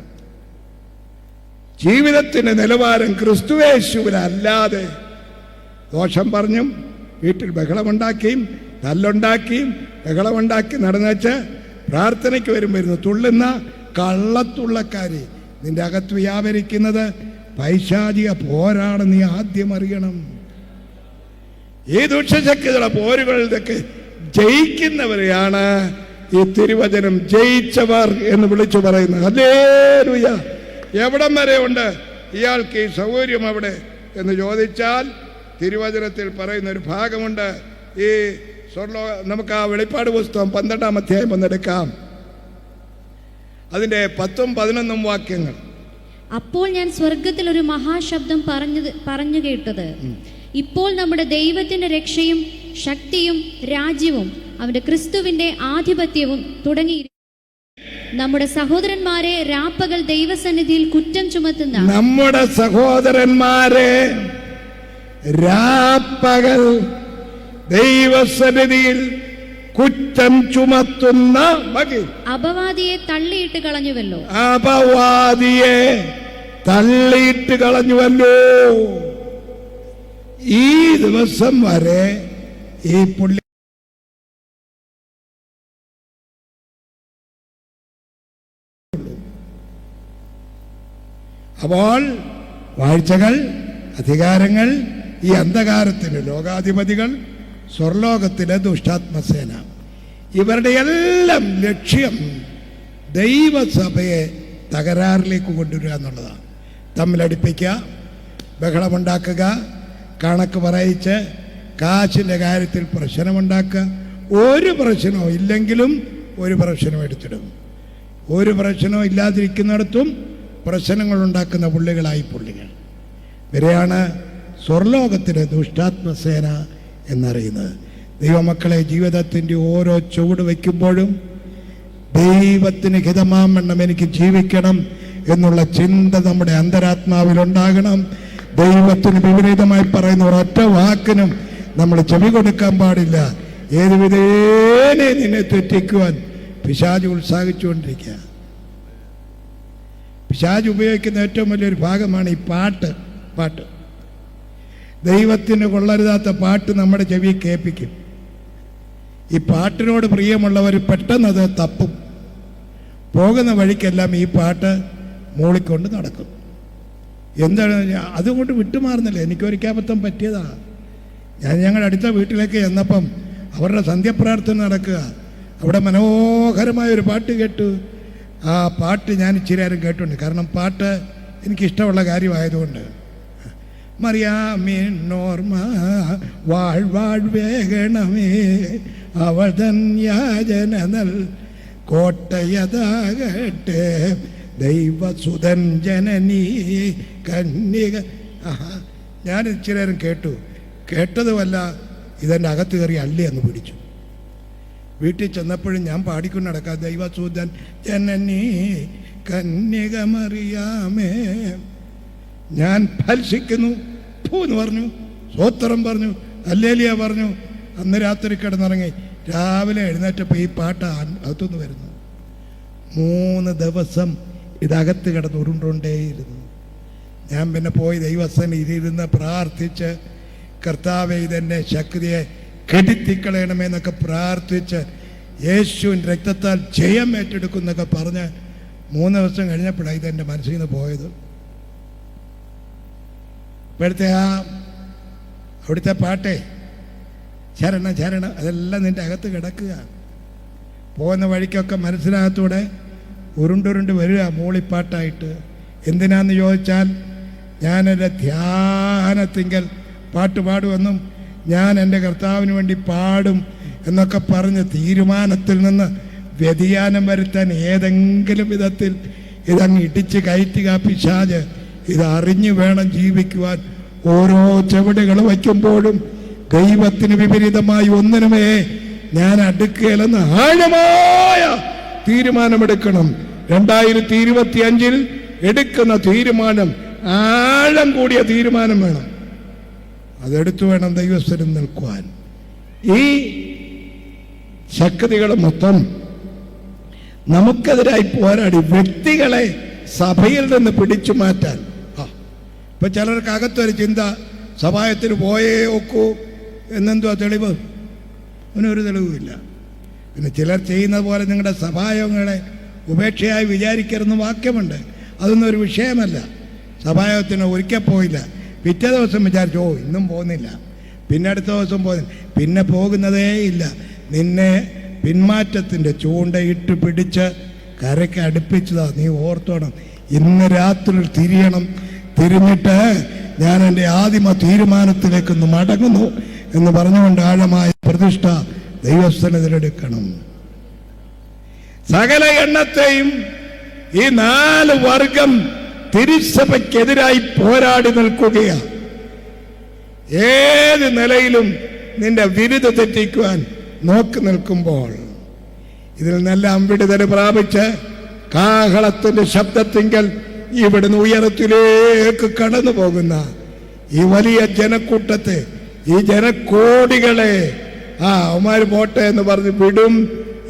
ജീവിതത്തിൻ്റെ നിലവാരം ക്രിസ്തുവേശുവിലല്ലാതെ ദോഷം പറഞ്ഞും വീട്ടിൽ ബഹളമുണ്ടാക്കിയും തല്ലുണ്ടാക്കിയും ബഹളമുണ്ടാക്കി നടന്നുവെച്ച് പ്രാർത്ഥനയ്ക്ക് വരുന്നു തുള്ളുന്ന കള്ളത്തുള്ളക്കാരി നിന്റെ അകത്ത് വ്യാപരിക്കുന്നത് പൈശാചിക പോരാണ്. നീ ആദ്യം അറിയണം. ഈ ദുഷ്ടശക്തികളുടെ പോരുകളിലൊക്കെ ജയിക്കുന്നവരെയാണ് ഈ തിരുവചനം ജയിച്ചവർ എന്ന് വിളിച്ചു പറയുന്നത്. ഹല്ലേലൂയ. എവിടം വരെ ഉണ്ട് ഇയാൾക്ക് ഈ സൗകര്യം അവിടെ എന്ന് ചോദിച്ചാൽ തിരുവചനത്തിൽ പറയുന്ന ഒരു ഭാഗമുണ്ട്. ഈ നമുക്ക് ആ വെളിപ്പാട് പുസ്തകം 12-ാം അധ്യായം ഒന്നെടുക്കാം. അതിൻ്റെ 10ഉം 11ഉം വാക്യങ്ങൾ. അപ്പോൾ ഞാൻ സ്വർഗത്തിൽ ഒരു മഹാശബ്ദം പറഞ്ഞു കേട്ടത്, ഇപ്പോൾ നമ്മുടെ ദൈവത്തിന്റെ രക്ഷയും ശക്തിയും രാജ്യവും അവന്റെ ക്രിസ്തുവിന്റെ ആധിപത്യവും തുടങ്ങി നമ്മുടെ സഹോദരന്മാരെ രാപ്പകൽ ദൈവസന്നിധിയിൽ കുറ്റം ചുമത്തുന്ന, നമ്മുടെ സഹോദരന്മാരെ രാപ്പകൽ ദൈവസന്നിധിയിൽ കുറ്റം ചുമത്തുന്ന അപവാദിയെ തള്ളിയിട്ട് കളഞ്ഞുവല്ലോ. അപവാദിയെ തള്ളിയിട്ട് കളഞ്ഞുവല്ലോ. ഈ ദിവസം വരെ ഈ പുള്ളി അപ്പോൾ വാഴ്ചകൾ, അധികാരങ്ങൾ, ഈ അന്ധകാരത്തിലെ ലോകാധിപതികൾ, സ്വർലോകത്തിലെ ദുഷ്ടാത്മസേന, ഇവരുടെ എല്ലാം ലക്ഷ്യം ദൈവസഭയെ തകരാറിലേക്ക് കൊണ്ടുവരിക എന്നുള്ളതാണ്. തമ്മിലടിപ്പിക്കുക, ബഹളമുണ്ടാക്കുക, കണക്ക് പറയിച്ച് കാശിൻ്റെ കാര്യത്തിൽ പ്രശ്നമുണ്ടാക്കുക. ഒരു പ്രശ്നവും ഇല്ലെങ്കിലും ഒരു പ്രശ്നം എടുത്തിടും. ഒരു പ്രശ്നവും ഇല്ലാതിരിക്കുന്നിടത്തും പ്രശ്നങ്ങളുണ്ടാക്കുന്ന പുള്ളികളായി പുള്ളികൾ. ഇവരെയാണ് സ്വർലോകത്തിലെ ദുഷ്ടാത്മസേന എന്നറിയുന്നത്. ദൈവമക്കളെ, ജീവിതത്തിൻ്റെ ഓരോ ചുവട് വയ്ക്കുമ്പോഴും ദൈവത്തിന് ഹിതമാവണ്ണം എനിക്ക് ജീവിക്കണം എന്നുള്ള ചിന്ത നമ്മുടെ അന്തരാത്മാവിലുണ്ടാകണം. ദൈവത്തിന് വിപരീതമായി പറയുന്ന ഒരൊറ്റ വാക്കിനും നമ്മൾ ചെവി കൊടുക്കാൻ പാടില്ല. ഏത് വിധേനെ നിന്നെ തെറ്റിക്കുവാൻ പിശാച് ഉത്സാഹിച്ചുകൊണ്ടിരിക്കുക. പിശാച് ഉപയോഗിക്കുന്ന ഏറ്റവും വലിയൊരു ഭാഗമാണ് ഈ പാട്ട്. ദൈവത്തിന് കൊള്ളരുതാത്ത പാട്ട് നമ്മുടെ ചെവി കേൾപ്പിക്കും. ഈ പാട്ടിനോട് പ്രിയമുള്ളവർ പെട്ടെന്നത് തപ്പും. പോകുന്ന വഴിക്കെല്ലാം ഈ പാട്ട് മൂളിക്കൊണ്ട് നടക്കും. എന്താണ് അതുകൊണ്ട് വിട്ടുമാറുന്നില്ല. എനിക്കൊരിക്കബദ്ധം പറ്റിയതാ. ഞങ്ങളുടെ അടുത്ത വീട്ടിലേക്ക് ചെന്നപ്പം അവരുടെ സന്ധ്യപ്രാർത്ഥന നടക്കുക. അവിടെ മനോഹരമായൊരു പാട്ട് കേട്ടു. ആ പാട്ട് ഞാൻ ഇച്ചിരി നേരം കേട്ടുണ്ട്. കാരണം പാട്ട് എനിക്കിഷ്ടമുള്ള കാര്യമായതുകൊണ്ട്. മറിയാമിന്നോർമ്മ വാഴ്വേഗണമേ അവതൻ യാചനനൽ കോട്ടയതാകട്ടെ ദൈവസുതൻ ജനനീ കന്യക. ഞാൻ ഇച്ചിരി നേരം കേട്ടതുമല്ല, ഇതെൻ്റെ അകത്ത് കയറി അള്ളി അങ്ങ് പിടിച്ചു. വീട്ടിൽ ചെന്നപ്പോഴും ഞാൻ പാടിക്കൊണ്ട് നടക്കാം, ദൈവസുതൻ ജനനീ കന്യക മറിയാമേ. ഞാൻ ഫൽസിക്കുന്നു എന്ന് പറഞ്ഞു, സ്തോത്രം പറഞ്ഞു, ഹല്ലേലൂയ പറഞ്ഞു. അന്ന് രാത്രി കിടന്നിറങ്ങി. രാവിലെ എഴുന്നേറ്റപ്പോൾ ഈ പാട്ട് അകത്തുനിന്ന് വരുന്നു. 3 ദിവസം ഇതകത്ത് കിടന്ന് ഉരുണ്ടോണ്ടേയിരുന്നു. ഞാൻ പിന്നെ പോയി ദൈവസന്നിധിയിരുന്ന് പ്രാർത്ഥിച്ച്, കർത്താവേ ഇതെന്നെ ശക്തിയെ കെടുത്തിക്കളയണമെന്നൊക്കെ പ്രാർത്ഥിച്ച്, യേശുവിൻ്റെ രക്തത്താൽ ജയം ഏറ്റെടുക്കുന്നൊക്കെ പറഞ്ഞ് 3 ദിവസം കഴിഞ്ഞപ്പോഴാണ് ഇതെൻ്റെ മനസ്സിൽ നിന്ന് പോയത്. ഇപ്പോഴത്തെ അവിടുത്തെ പാട്ടേ ശരണ ശരണ അതെല്ലാം നിൻ്റെ അകത്ത് കിടക്കുക. പോകുന്ന വഴിക്കൊക്കെ മനസ്സിനകത്തൂടെ ഉരുണ്ടുരുണ്ട് വരിക മൂളിപ്പാട്ടായിട്ട്. എന്തിനാന്ന് ചോദിച്ചാൽ, ഞാനെൻ്റെ ധ്യാനത്തിങ്കൽ പാട്ട് പാടുമെന്നും ഞാൻ എൻ്റെ കർത്താവിന് വേണ്ടി പാടും എന്നൊക്കെ പറഞ്ഞ് തീരുമാനത്തിൽ നിന്ന് വ്യതിയാനം വരുത്താൻ ഏതെങ്കിലും വിധത്തിൽ ഇതങ്ങ് ഇടിച്ച് കയറ്റുക പിശാച്. ഇതറിഞ്ഞു വേണം ജീവിക്കുവാൻ. ഓരോ ചുവടുകൾ വയ്ക്കുമ്പോഴും ദൈവത്തിന് വിപരീതമായി ഒന്നിനുമേ ഞാൻ അടുക്കുകയില്ലെന്ന് ആഴമായ തീരുമാനമെടുക്കണം. 2025 എടുക്കുന്ന തീരുമാനം ആഴം കൂടിയ തീരുമാനം വേണം. അതെടുത്തു വേണം ദൈവസ്ഥനും നിൽക്കുവാൻ. ഈ ശക്തികൾ മൊത്തം നമുക്കെതിരായി പോരാടി വ്യക്തികളെ സഭയിൽ നിന്ന് പിടിച്ചു മാറ്റാൻ. ഇപ്പം ചിലർക്ക് അകത്തൊരു ചിന്ത, സഭായത്തിന് പോയേ ഒക്കൂ എന്നെന്തുവാ തെളിവ്? അതിനൊരു തെളിവുമില്ല. പിന്നെ ചിലർ ചെയ്യുന്നത് പോലെ നിങ്ങളുടെ സഭായോഗങ്ങളെ ഉപേക്ഷയായി വിചാരിക്കരുതെന്ന് വാക്യമുണ്ട്. അതൊന്നും ഒരു വിഷയമല്ല. സഭായോഗത്തിന് ഒരിക്കൽ പോയില്ല, പിറ്റേ ദിവസം വിചാരിച്ചു ഓ ഇന്നും പോകുന്നില്ല, പിന്നെ അടുത്ത ദിവസം പോകുന്നില്ല, പിന്നെ പോകുന്നതേ ഇല്ല. നിന്നെ പിന്മാറ്റത്തിൻ്റെ ചൂണ്ടയിട്ട് പിടിച്ച് കരയ്ക്ക് അടുപ്പിച്ചതാ. നീ ഓർത്തോണം, ഇന്ന് രാത്രി തിരിയണം. തിരിഞ്ഞിട്ട് ഞാൻ എൻ്റെ ആദിമ തീരുമാനത്തിലേക്കൊന്ന് മടങ്ങുന്നു എന്ന് പറഞ്ഞുകൊണ്ട് ആഴമായ പ്രതിഷ്ഠ ദൈവസ്ഥനെതിരെടുക്കണം. സകല എണ്ണത്തെയും ഈ 4 വർഗം തിരുസഭയ്ക്കെതിരായി പോരാടി നിൽക്കുകയാണ്. ഏത് നിലയിലും നിന്റെ വിരുദ്ധ തെറ്റിക്കുവാൻ നോക്കി നിൽക്കുമ്പോൾ ഇതിൽ നിന്നെല്ലാം വിടുതൽ പ്രാപിച്ച് കാഹളത്തിന്റെ ശബ്ദത്തിങ്കൽ ഇവിടുന്ന് ഉയരത്തിലേക്ക് കടന്നു പോകുന്ന ഈ വലിയ ജനക്കൂട്ടത്തെ, ഈ ജനക്കോടികളെ അവന്മാര് പോട്ടെ എന്ന് പറഞ്ഞ് വിടും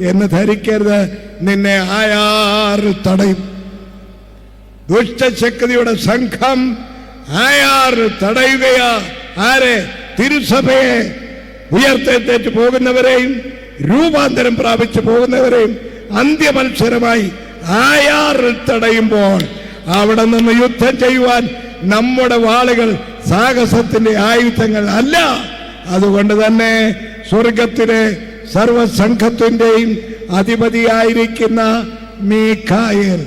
എന്ന് ധരിക്കരുത്. നിന്നെ ആയാറ് തടയും. ദുഷ്ടശക്തിയുടെ സംഘം ആയാറ് തടയുകയാ. ആരെ? തിരുസഭയെ. ഉയർത്തെത്തേറ്റ് പോകുന്നവരെയും രൂപാന്തരം പ്രാപിച്ചു പോകുന്നവരെയും അന്ത്യമത്സരമായി ആയാറ് തടയുമ്പോൾ അവിടെ നിന്ന് യുദ്ധം ചെയ്യുവാൻ നമ്മുടെ വാളുകൾ സാഹസത്തിന്റെ ആയുധങ്ങൾ അല്ല. അതുകൊണ്ട് തന്നെ സ്വർഗത്തിലെ സർവസംഘത്തിന്റെയും അധിപതിയായിരിക്കുന്ന മീഖായേൽ,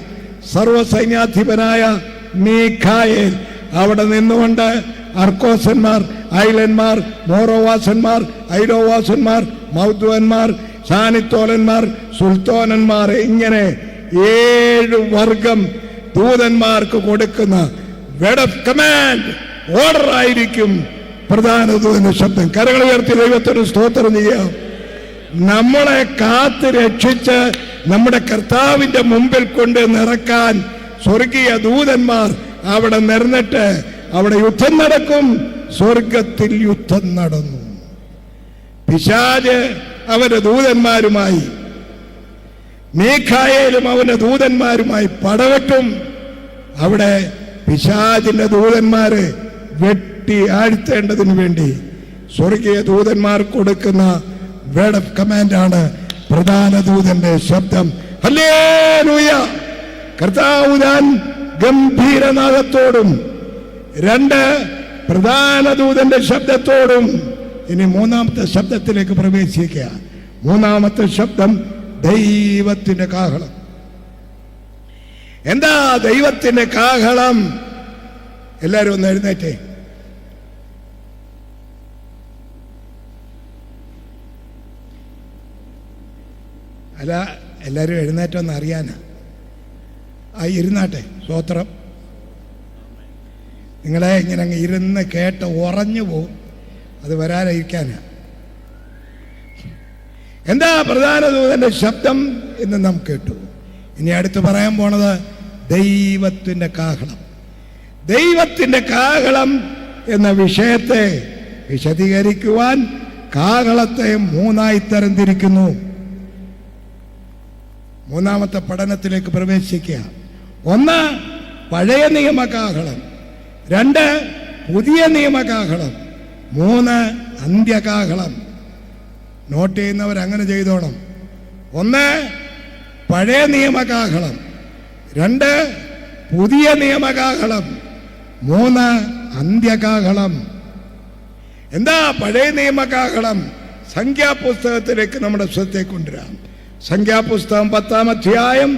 സർവസൈന്യാധിപനായ മീഖായേൽ അവിടെ നിന്നുകൊണ്ട് അർക്കോസന്മാർ, ഐലന്മാർ, മോറോവാസന്മാർ, ഐരോവാസന്മാർ, മൗദ്വന്മാർ, സാനിത്തോലന്മാർ, സുൽത്താനന്മാർ, ഇങ്ങനെ 7 വർഗം ദൂതന്മാർക്ക് കൊടുക്കുന്ന വേർഡ് ഓഫ് കമാൻഡ്, ഓർഡർ ആയിരിക്കും പ്രധാന ദൂതന്റെ ശബ്ദം. കരങ്ങൾ ഉയർത്തി ദൈവത്തിന് സ്തോത്രം ചെയ്യാം. നമ്മളെ കാത്ത് രക്ഷിച്ച് നമ്മുടെ കർത്താവിന്റെ മുമ്പിൽ കൊണ്ട് നിറക്കാൻ സ്വർഗീയ ദൂതന്മാർ അവിടെ നിറഞ്ഞിട്ട് അവിടെ യുദ്ധം നടക്കും. സ്വർഗത്തിൽ യുദ്ധം നടന്നു. പിശാച് അവരുടെ ദൂതന്മാരുമായി മീഖായേലും അവന്റെ ദൂതന്മാരുമായി പടവെട്ടും. അവിടെ പിശാചിന്റെ ദൂതന്മാരെ വെട്ടി ആഴ്ത്തേണ്ടതിന് വേണ്ടി സ്വർഗീയ ദൂതന്മാർ കൊടുക്കുന്ന വേർഡ് ഓഫ് കമാൻഡാണ് പ്രധാന ദൂതന്റെ ശബ്ദം. ഹല്ലേലൂയ! കർത്താവ് താൻ ഗംഭീരനാദത്തോടും 2 പ്രധാന ദൂതന്റെ ശബ്ദത്തോടും. ഇനി 3ാമത്തെ ശബ്ദത്തിലേക്ക് പ്രവേശിക്കുക. 3ാമത്തെ ശബ്ദം ദൈവത്തിന്റെ കാഹളം. എന്താ ദൈവത്തിന്റെ കാഹളം? എല്ലാരും ഒന്ന് എഴുന്നേറ്റേ. അല്ല, എല്ലാവരും എഴുന്നേറ്റൊന്ന് അറിയാനാ. ഇരുന്നാട്ടെ. സ്തോത്രം. നിങ്ങളെ ഇങ്ങനെ അങ്ങ് ഇരുന്ന് കേട്ട് ഉറഞ്ഞു പോവും. അത് വരാതിരിക്കാനാ. എന്താ പ്രധാന ദൂതന്റെ ശബ്ദം എന്ന് നാം കേട്ടു. ഇനി അടുത്ത് പറയാൻ പോണത് ദൈവത്തിന്റെ കാഹളം. ദൈവത്തിന്റെ കാഹളം എന്ന വിഷയത്തെ വിശദീകരിക്കുവാൻ കാഹളത്തെ 3ആയി തരംതിരിക്കുന്നു. 3ാമത്തെ പഠനത്തിലേക്ക് പ്രവേശിക്കുക. 1 പഴയ നിയമ കാഹളം, 2 പുതിയ നിയമ കാഹളം, 3 അന്ത്യകാഹളം. നോട്ട് ചെയ്യുന്നവർ അങ്ങനെ ചെയ്തോണം. 1 പഴയ നിയമകാഹളം, 2 പുതിയ നിയമകാഹളം, 3 അന്ത്യകാഹളം. എന്താ പഴയ നിയമകാഹളം? സംഖ്യാപുസ്തകത്തിലേക്ക് നമ്മുടെ ശ്രദ്ധയെ കൊണ്ടുവരാം. സംഖ്യാപുസ്തകം 10-ാം അധ്യായം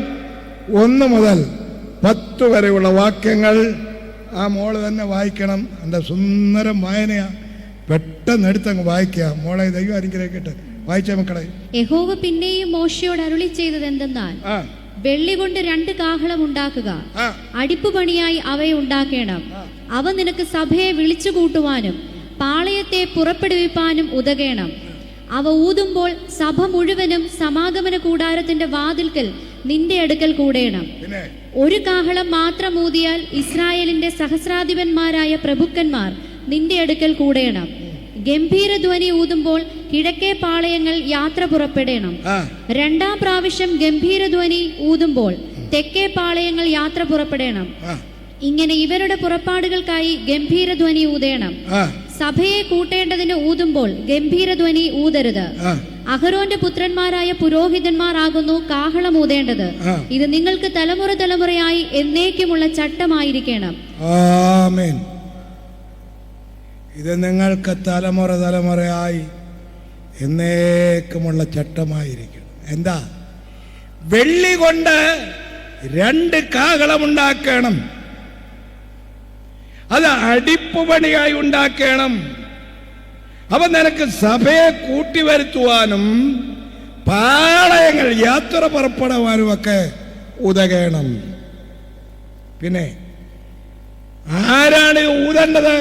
1 മുതൽ 10 വരെയുള്ള വാക്യങ്ങൾ ആ മോള് തന്നെ വായിക്കണം. എൻ്റെ സുന്ദരം വായനയാ. പെട്ടെന്ന് എടുത്തങ്ങ് വായിക്കുക മോളെ. ദൈവം അനുഗ്രഹിക്കട്ടെ. വായിച്ച മക്കളെ. യഹോവ പിന്നെയും മോശയോട് അരുളി ചെയ്തത് എന്തെന്നാൽ, വെള്ളി കൊണ്ട് 2 കാഹളം ഉണ്ടാക്കുക, അടിപ്പുപണിയായി അവയെ ഉണ്ടാക്കേണം. അവ നിനക്ക് സഭയെ വിളിച്ചു കൂട്ടുവാനും പാളയത്തെ പുറപ്പെടുവിപ്പാനും ഉതകേണം. അവ ഊതുമ്പോൾ സഭ മുഴുവനും സമാഗമന കൂടാരത്തിന്റെ വാതിൽക്കൽ നിന്റെ അടുക്കൽ കൂടേണം. 1 കാഹളം മാത്രം ഊതിയാൽ ഇസ്രായേലിന്റെ സഹസ്രാധിപന്മാരായ പ്രഭുക്കന്മാർ നിന്റെ അടുക്കൽ കൂടേണം. ഗംഭീരധ്വനി ഊതുമ്പോൾ കിഴക്കേ പാളയങ്ങൾ യാത്ര പുറപ്പെടേണം. 2ാം പ്രാവശ്യം ഗംഭീരധ്വനി ഊതുമ്പോൾ തെക്കേ പാളയങ്ങൾ യാത്ര പുറപ്പെടേണം. ഇങ്ങനെ ഇവരുടെ പുറപ്പാടുകൾക്കായി ഗംഭീരധ്വനി ഊതേണം. സഭയെ കൂട്ടേണ്ടതിന് ഊതുമ്പോൾ ഗംഭീരധ്വനി ഊതരുത്. അഹരോന്റെ പുത്രന്മാരായ പുരോഹിതന്മാർ ആകുന്നു കാഹളം ഊതേണ്ടത്. ഇത് നിങ്ങൾക്ക് തലമുറ തലമുറയായി എന്നേക്കുമുള്ള ചട്ടമായിരിക്കണം. ആമേൻ. ഇത് നിങ്ങൾക്ക് തലമുറ തലമുറയായി എന്നേക്കുമുള്ള ചട്ടമായിരിക്കണം. എന്താ? വെള്ളി കൊണ്ട് 2 കാഹളമുണ്ടാക്കണം. അത് അടിപ്പുപണിയായി ഉണ്ടാക്കണം. അവ നിനക്ക് സഭയെ കൂട്ടിവരുത്തുവാനും പാളയങ്ങൾ യാത്ര പുറപ്പെടുവാനും ഒക്കെ ഉതകണം. പിന്നെ ആരാണ് ഊതേണ്ടത്?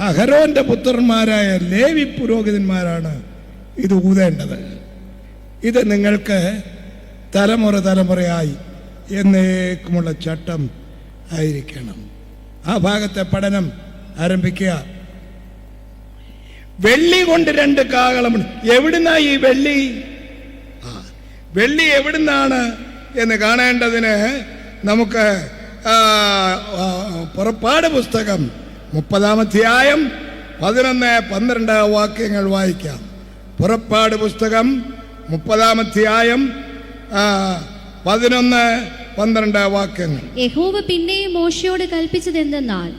അഹരോന്റെ പുത്രന്മാരായ ലേവി പുരോഹിതന്മാരാണ് ഇത് ഊതേണ്ടത്. ഇത് നിങ്ങൾക്ക് തലമുറ തലമുറയായി എന്നേക്കുമുള്ള ചട്ടം ആയിരിക്കണം. ആ ഭാഗത്തെ പഠനം ആരംഭിക്കുക. വെള്ളി കൊണ്ട് 2 കാഹളമുണ്ട്. എവിടുന്നാ ഈ വെള്ളി? വെള്ളി എവിടുന്നാണ് എന്ന് കാണേണ്ടതിന് നമുക്ക് പുറപ്പാട് പുസ്തകം 30-ാം അധ്യായം 11-12 വാക്യങ്ങൾ വായിക്കാം. പുറപ്പാട് പുസ്തകം 30-ാം അധ്യായം 11-12 വാക്യങ്ങൾ. യഹോവ പിന്നെയും മോശയോട് കൽപ്പിച്ചത് എന്തെന്നാൽ,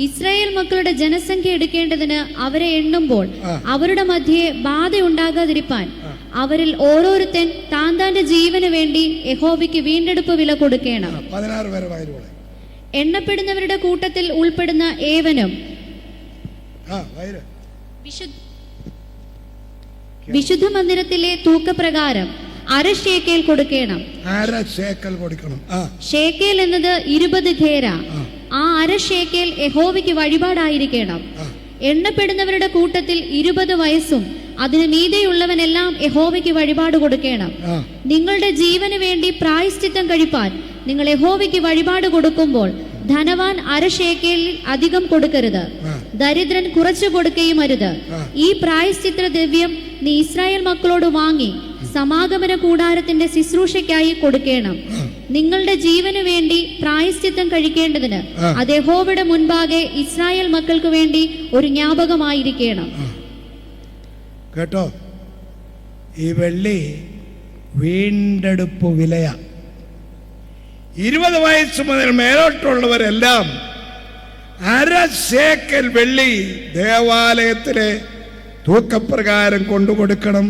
ഇസ്രായേൽ മക്കളുടെ ജനസംഖ്യ എടുക്കേണ്ടതിന് അവരെ എണ്ണുമ്പോൾ അവരുടെ മധ്യേ ബാധ ഉണ്ടാകാതിരിപ്പാൻ അവരിൽ ഓരോരുത്തൻ താന്താന്റെ ജീവന് വേണ്ടി യഹോവയ്ക്ക് വീണ്ടെടുപ്പ് വില കൊടുക്കണം. 16 വരെ വായിക്കോളെ. എണ്ണപ്പെടുന്നവരുടെ കൂട്ടത്തിൽ ഉൾപ്പെടുന്ന ഏവനും വിശുദ്ധ മന്ദിരത്തിലെ തൂക്കപ്രകാരം 1/2 ശേക്കേൽ കൊടുക്കണം. 1/2 ശേക്കൽ കൊടുക്കണം. ശേക്കേൽ എന്നത് 20 ഖേര. ആ 1/2 ശേക്കേൽ യഹോവയ്ക്ക് വഴിപാടായിരിക്കണം. എണ്ണപ്പെടുന്നവരുടെ കൂട്ടത്തിൽ 20 വയസ്സും അതിന് മീതെയുള്ളവനെല്ലാം യഹോവയ്ക്ക് വഴിപാട് കൊടുക്കണം. നിങ്ങളുടെ ജീവന് വേണ്ടി പ്രായശ്ചിത്തം കഴിപ്പാൻ നിങ്ങൾ യഹോവയ്ക്ക് വഴിപാട് കൊടുക്കുമ്പോൾ ധനവാൻ 1/2 ശേക്കേലിൽ അധികം കൊടുക്കരുത്, ദരിദ്രൻ കുറച്ചു കൊടുക്കുകയും അരുത്. ഈ പ്രായശ്ചിത്ത ദ്രവ്യം നീ ഇസ്രായേൽ മക്കളോട് വാങ്ങി സമാഗമന കൂടാരത്തിന്റെ ശുശ്രൂഷയ്ക്കായി കൊടുക്കണം. നിങ്ങളുടെ ജീവന് വേണ്ടി പ്രായശ്ചിത്തം കഴിക്കേണ്ടതിന് അത് യഹോവയുടെ മുൻപാകെ ഇസ്രായേൽ മക്കൾക്ക് വേണ്ടി ഒരു ജ്ഞാപകമായിരിക്കണം. കേട്ടോ, ഈ വെള്ളി വീണ്ടെടുപ്പ് വിലയ. 20 വയസ്സ് മുതൽ മേലോട്ടുള്ളവരെല്ലാം അര ശേക്കൽ വെള്ളി ദേവാലയത്തിലെ തൂക്കപ്രകാരം കൊണ്ടുകൊടുക്കണം.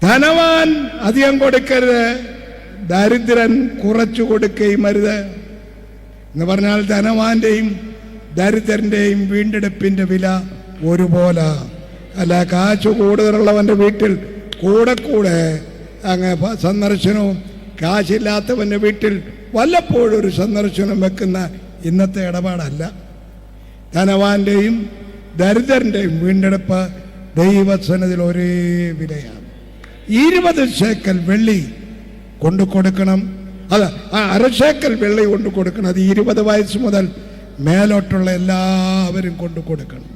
ധനവാൻ അധികം കൊടുക്കരുത്, ദരിദ്രൻ കുറച്ചു കൊടുക്കുകയും അരുത്. എന്ന് പറഞ്ഞാൽ ധനവാന്റെയും ദരിദ്രന്റെയും വീണ്ടെടുപ്പിന്റെ വില ഒരുപോലെ അല്ല. കാശ് കൂടുതലുള്ളവന്റെ വീട്ടിൽ കൂടെ കൂടെ അങ്ങ് സന്ദർശനവും, കാശില്ലാത്തവന്റെ വീട്ടിൽ വല്ലപ്പോഴും ഒരു സന്ദർശനം വെക്കുന്ന ഇന്നത്തെ ഇടപാടല്ല. ധനവാന്റെയും ദരിദ്രന്റെയും വീണ്ടെടുപ്പ് ദൈവസന്നിധിയിൽ ഒരേ വിലയാണ്. 20 ശേക്കൽ വെള്ളി കൊണ്ടു കൊടുക്കണം. അത് അര ശേക്കൽ വെള്ളി കൊണ്ടു കൊടുക്കണം. അത് 20 വയസ്സ് മുതൽ മേലോട്ടുള്ള എല്ലാവരും കൊണ്ടു കൊടുക്കണം.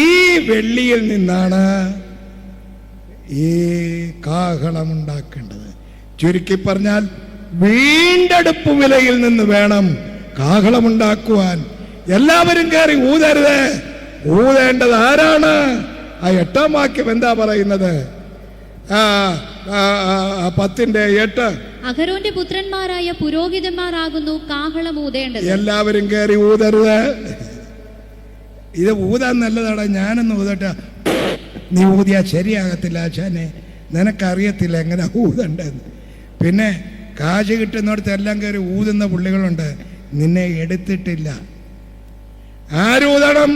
ഈ വെള്ളിയിൽ നിന്നാണ് ഈ കാഹളമുണ്ടാക്കേണ്ടത്. ചുരുക്കി പറഞ്ഞാൽ വീണ്ടെടുപ്പ് വിലയിൽ നിന്ന് വേണം കാഹളമുണ്ടാക്കുവാൻ. എല്ലാവരും കയറി ഊതരുത്. ഊതേണ്ടത് ആരാണ്? ആ 8-ാം വാക്യം എന്താ പറയുന്നത്? 10:8 അഹരോന്റെ പുത്രന്മാരായ പുരോഹിതന്മാരാകുന്നു കാഹളം ഊതേണ്ടത്. എല്ലാവരും കയറി ഊതരുത്. ഇത് ഊതാൻ നല്ലതാണ്. ഞാനൊന്ന് ഊതട്ടെ. നീ ഊതിയാ ശരിയാകത്തില്ല ആശാനെ, നിനക്കറിയത്തില്ല എങ്ങനെ ഊതണ്ടെന്ന്. പിന്നെ കാശ് കിട്ടുന്നിടത്ത് എല്ലാം കയറി ഊതുന്ന പുള്ളികളുണ്ട്. നിന്നെ എടുത്തിട്ടില്ല. ആരൂതണം?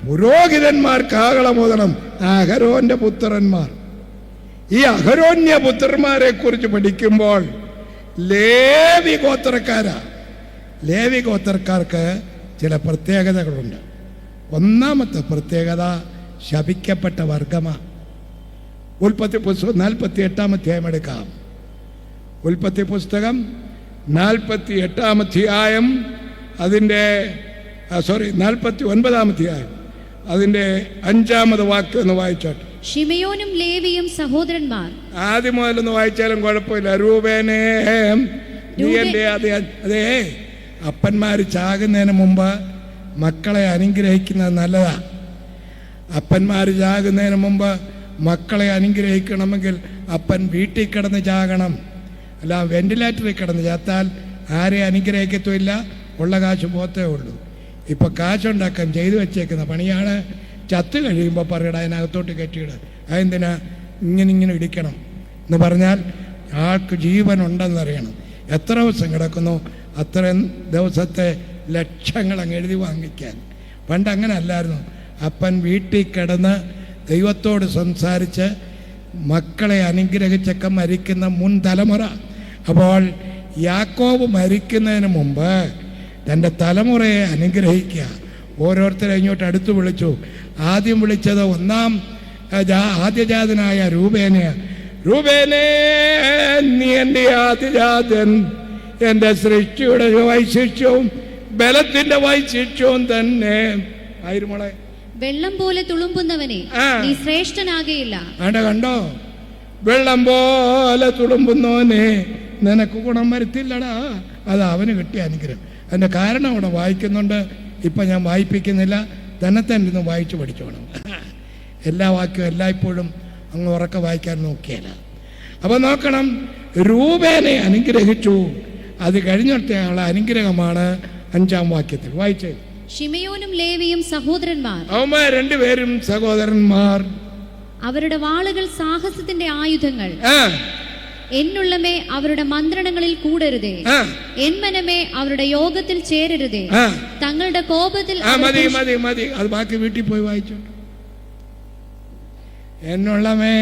പുരോഹിതന്മാർ കാഹളമൂതണം. അഹരോന്റെ പുത്രന്മാർ. ഈ അഹരോന്യ പുത്രന്മാരെ കുറിച്ച് പഠിക്കുമ്പോൾ ലേവി ഗോത്രക്കാരാ. ലേവി ഗോത്രക്കാർക്ക് ചില പ്രത്യേകതകളുണ്ട്. ഒന്നാമത്തെ പ്രത്യേകത ശപിക്കപ്പെട്ട വർഗമാണ്. ഉൽപ്പത്തി പുസ്തകം 48-ാം അധ്യായം എടുക്കാം. ഉൽപ്പത്തി പുസ്തകം 48-ാം അധ്യായം അതിൻ്റെ 49-ാം അധ്യായം അതിൻ്റെ 5-ാമത് വാക്യം ഒന്ന് വായിച്ചോട്ടെ. ശിമയോനും ലേവിയും സഹോദരന്മാർ. ആദ്യം മുതലൊന്ന് വായിച്ചാലും കുഴപ്പമില്ല. രൂപേനേ നീ എൻ്റെ അതേ അപ്പന്മാർ ചാകുന്നതിന് മുമ്പ് മക്കളെ അനുഗ്രഹിക്കുന്നത് നല്ലതാ. അപ്പന്മാർ ചാകുന്നതിന് മുമ്പ് മക്കളെ അനുഗ്രഹിക്കണമെങ്കിൽ അപ്പൻ വീട്ടിൽ കിടന്ന് ചാകണം. അല്ല വെന്റിലേറ്ററിൽ കിടന്ന് ചാത്താൽ ആരെ അനുഗ്രഹിക്കത്തുമില്ല, ഉള്ള കാശ് പോത്തേ ഉള്ളൂ. ഇപ്പം കാശുണ്ടാക്കാൻ ചെയ്തു വെച്ചേക്കുന്ന പണിയാണ്. ചത്ത് കഴിയുമ്പോൾ പറയടാ അതിനകത്തോട്ട് കെട്ടിയിട. അതെന്തിനാ ഇങ്ങനെ ഇടിക്കണം എന്ന് പറഞ്ഞാൽ ആൾക്ക് ജീവൻ ഉണ്ടെന്നറിയണം. എത്ര ദിവസം കിടക്കുന്നു അത്രയും ദിവസത്തെ ലക്ഷങ്ങൾ അങ്ങ് എഴുതി വാങ്ങിക്കാൻ. പണ്ട് അങ്ങനെ അല്ലായിരുന്നു. അപ്പൻ വീട്ടിൽ കിടന്ന് ദൈവത്തോട് സംസാരിച്ച് മക്കളെ അനുഗ്രഹിച്ചൊക്കെ മരിക്കുന്ന മുൻ തലമുറ. അപ്പോൾ യാക്കോബ് മരിക്കുന്നതിന് മുമ്പ് തൻ്റെ തലമുറയെ അനുഗ്രഹിക്കുക. ഓരോരുത്തരെ ഇങ്ങോട്ട് അടുത്ത് വിളിച്ചു. ആദ്യം വിളിച്ചത് ആദ്യജാതനായ രൂപേനെ. രൂപേനെ, നീ എൻ്റെ ആദ്യജാതൻ, എൻ്റെ സൃഷ്ടിയുടെ വൈശിഷ്ട്യവും ബലത്തിന്റെ വൈശിഷ്ട്യവും തന്നെ ആയിരുമോളെ. വെള്ളം പോലെ തുളുമ്പുന്നവനെ നീ ശ്രേഷ്ഠനാകയില്ല. കണ്ടോ, വെള്ളം പോലെ തുളുമ്പുന്നവനെ നിനക്ക് ഗുണം വരുത്തില്ലടാ. അത് അവന് കിട്ടിയ അനുഗ്രഹം. അതിന്റെ കാരണം അവിടെ വായിക്കുന്നുണ്ട്. ഇപ്പൊ ഞാൻ വായിപ്പിക്കുന്നില്ല, തന്നെ ഇരുന്ന് വായിച്ചു പഠിച്ചോണം. എല്ലാ വാക്യവും എല്ലായ്പ്പോഴും അങ്ങ് ഉറക്കെ വായിക്കാൻ നോക്കിയല്ല. അപ്പൊ നോക്കണം, രൂപേനെ അനുഗ്രഹിച്ചു. അത് കഴിഞ്ഞിട്ടുള്ള അനുഗ്രഹമാണ് 5-ാം വാക്യത്തിൽ വായിച്ചത്. ശിമയോനും ലേവിയും സഹോദരന്മാർ. അവന്മാർ രണ്ടുപേരും സഹോദരന്മാർ. അവരുടെ വാളുകൾ സാഹസത്തിന്റെ ആയുധങ്ങൾ. എന്നുള്ളമേ അവരുടെ മന്ത്രണങ്ങളിൽ കൂടരുതേ. എന്മനമേ അവരുടെ യോഗത്തിൽ ചേരരുതേ. തങ്ങളുടെ കോപത്തിൽ മതി. അത് ബാക്കി വീട്ടിൽ പോയി വായിച്ചു. എന്നുള്ളമേ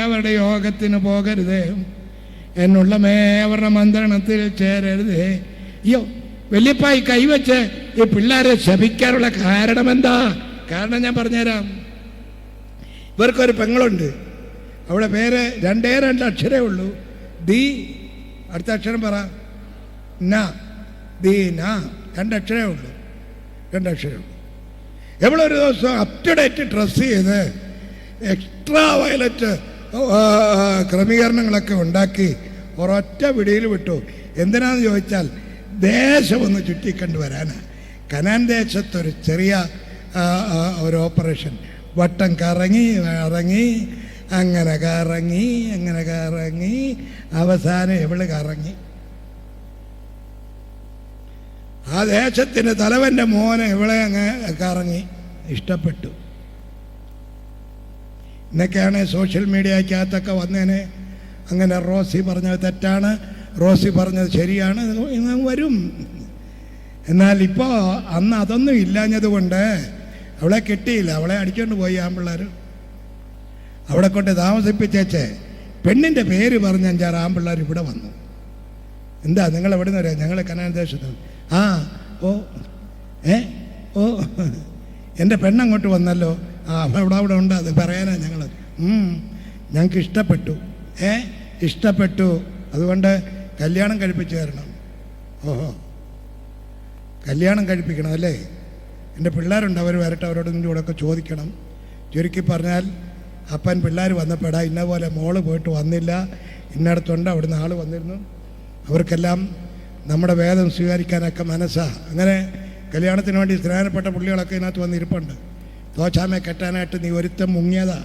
അവരുടെ യോഗത്തിന് പോകരുതേ. എന്നുള്ളമേ അവരുടെ മന്ത്രണത്തിൽ ചേരരുതേ. അയ്യോ, വല്യപ്പായി കൈവച്ച് ഈ പിള്ളേരെ ശപിക്കാനുള്ള കാരണം എന്താ? കാരണം ഞാൻ പറഞ്ഞുതരാം. ഇവർക്കൊരു പെങ്ങളുണ്ട്. അവളുടെ പേര് 2 അക്ഷരേ ഉള്ളൂ. ദി, അടുത്ത അക്ഷരം പറ, ന, ദീന. 2 അക്ഷരേ ഉള്ളൂ. 2 അക്ഷരം. എവളൊരു ദിവസം അപ് ടു ഡേറ്റ് ഡ്രസ് ചെയ്ത് എക്സ്ട്രാ വയലറ്റ് ക്രമീകരണങ്ങളൊക്കെ ഉണ്ടാക്കി ഒരൊറ്റ പിടിയിൽ വിട്ടു. എന്തിനാന്ന് ചോദിച്ചാൽ ദേശമൊന്ന് ചുറ്റിക്കണ്ടു വരാനാണ്. കനാൻ ദേശത്തൊരു ചെറിയ ഒരു ഓപ്പറേഷൻ, വട്ടം കറങ്ങി ഇറങ്ങി അങ്ങനെ കറങ്ങി അവസാനം എവള് കറങ്ങി. ആ ദേശത്തിൻ്റെ തലവൻ്റെ മോനെ ഇവളെ അങ്ങ് കറങ്ങി, ഇഷ്ടപ്പെട്ടു. ഇന്നൊക്കെയാണ് സോഷ്യൽ മീഡിയക്കകത്തൊക്കെ വന്നേനെ അങ്ങനെ റോസി പറഞ്ഞത് തെറ്റാണ്, റോസി പറഞ്ഞത് ശരിയാണ് ഇന്ന് വരും. എന്നാൽ ഇപ്പോൾ അന്ന് അതൊന്നും ഇല്ലാഞ്ഞതുകൊണ്ട് അവളെ കിട്ടിയില്ല, അവളെ അടിച്ചുകൊണ്ട് പോയി ആമ്പിള്ളേർ. അവിടെ കൊണ്ട് താമസിപ്പിച്ചേച്ചേ പെണ്ണിൻ്റെ പേര് പറഞ്ഞ് 5-6 ആമ്പിള്ളേർ ഇവിടെ വന്നു. എന്താ നിങ്ങൾ എവിടെ നിന്ന് വരാം? ഞങ്ങൾ കനാൻ ദേശത്ത്. ഓ എൻ്റെ പെണ്ണങ്ങോട്ട് വന്നല്ലോ. അവിടെ ഉണ്ട്, അത് പറയാനാ ഞങ്ങൾ. ഞങ്ങൾക്ക് ഇഷ്ടപ്പെട്ടു, അതുകൊണ്ട് കല്യാണം കഴിപ്പിച്ച് തരണം. ഓഹോ, കല്യാണം കഴിപ്പിക്കണം അല്ലേ? എൻ്റെ പിള്ളേരുണ്ട്, അവർ വരട്ടെ, അവരോട് ഇതിൻ്റെ കൂടെയൊക്കെ ചോദിക്കണം. ചുരുക്കി പറഞ്ഞാൽ അപ്പൻ പിള്ളേർ വന്നപ്പോഴാ ഇന്ന പോലെ മോള് പോയിട്ട് വന്നില്ല, ഇന്നടത്തുണ്ട്, അവിടുന്ന് ആൾ വന്നിരുന്നു. അവർക്കെല്ലാം നമ്മുടെ വേദം സ്വീകരിക്കാനൊക്കെ മനസ്സാ. അങ്ങനെ കല്യാണത്തിന് വേണ്ടി സ്നാനപ്പെട്ട പുള്ളികളൊക്കെ ഇതിനകത്ത് വന്നിരിപ്പുണ്ട്. തോച്ചാമെ കെട്ടാനായിട്ട് നീ ഒരുത്തം മുങ്ങിയതാ,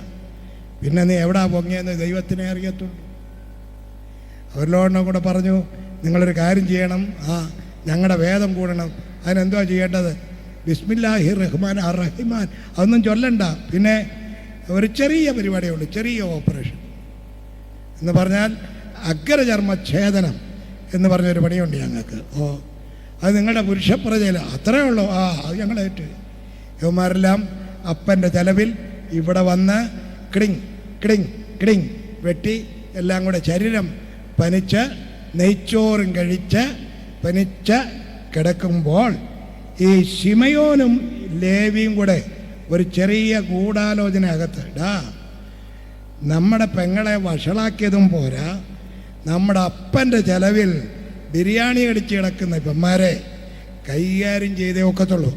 പിന്നെ നീ എവിടാ പൊങ്ങിയെന്ന് ദൈവത്തിനെ അറിയത്തുള്ളൂ. അവരിലോടനെ കൂടെ പറഞ്ഞു, നിങ്ങളൊരു കാര്യം ചെയ്യണം, ഞങ്ങളുടെ വേദം കൂടണം. അതിനെന്തോ ചെയ്യേണ്ടത്? ബിസ്മില്ലാഹി റഹ്മാൻ റഹിമാൻ അതൊന്നും ചൊല്ലണ്ട. പിന്നെ ഒരു ചെറിയ പരിപാടിയേ ഉള്ളൂ, ചെറിയ ഓപ്പറേഷൻ എന്ന് പറഞ്ഞാൽ അഗ്രചർമ്മഛേദനം എന്ന് പറഞ്ഞൊരു പണിയുണ്ട് ഞങ്ങൾക്ക്. അത് നിങ്ങളുടെ പുരുഷപ്രജയിൽ അത്രയേ ഉള്ളൂ. അത് ഞങ്ങളേറ്റ്. യവന്മാരെല്ലാം അപ്പൻ്റെ ചെലവിൽ ഇവിടെ വന്ന് കിടിങ് കിടിങ് കിടിങ് വെട്ടി എല്ലാം കൂടെ ശരീരം പനിച്ച് നെയ്ച്ചോറും കഴിച്ച് പനിച്ച് കിടക്കുമ്പോൾ ഈ ശിമയോനും ലേവിയും കൂടെ ഒരു ചെറിയ ഗൂഢാലോചന അകത്ത്, നമ്മുടെ പെങ്ങളെ വഷളാക്കിയതും പോരാ, നമ്മുടെ അപ്പൻ്റെ ചെലവിൽ ബിരിയാണി അടിച്ച് കിടക്കുന്ന ഇപ്പന്മാരെ കൈകാര്യം ചെയ്തേ ഒക്കത്തുള്ളൂ.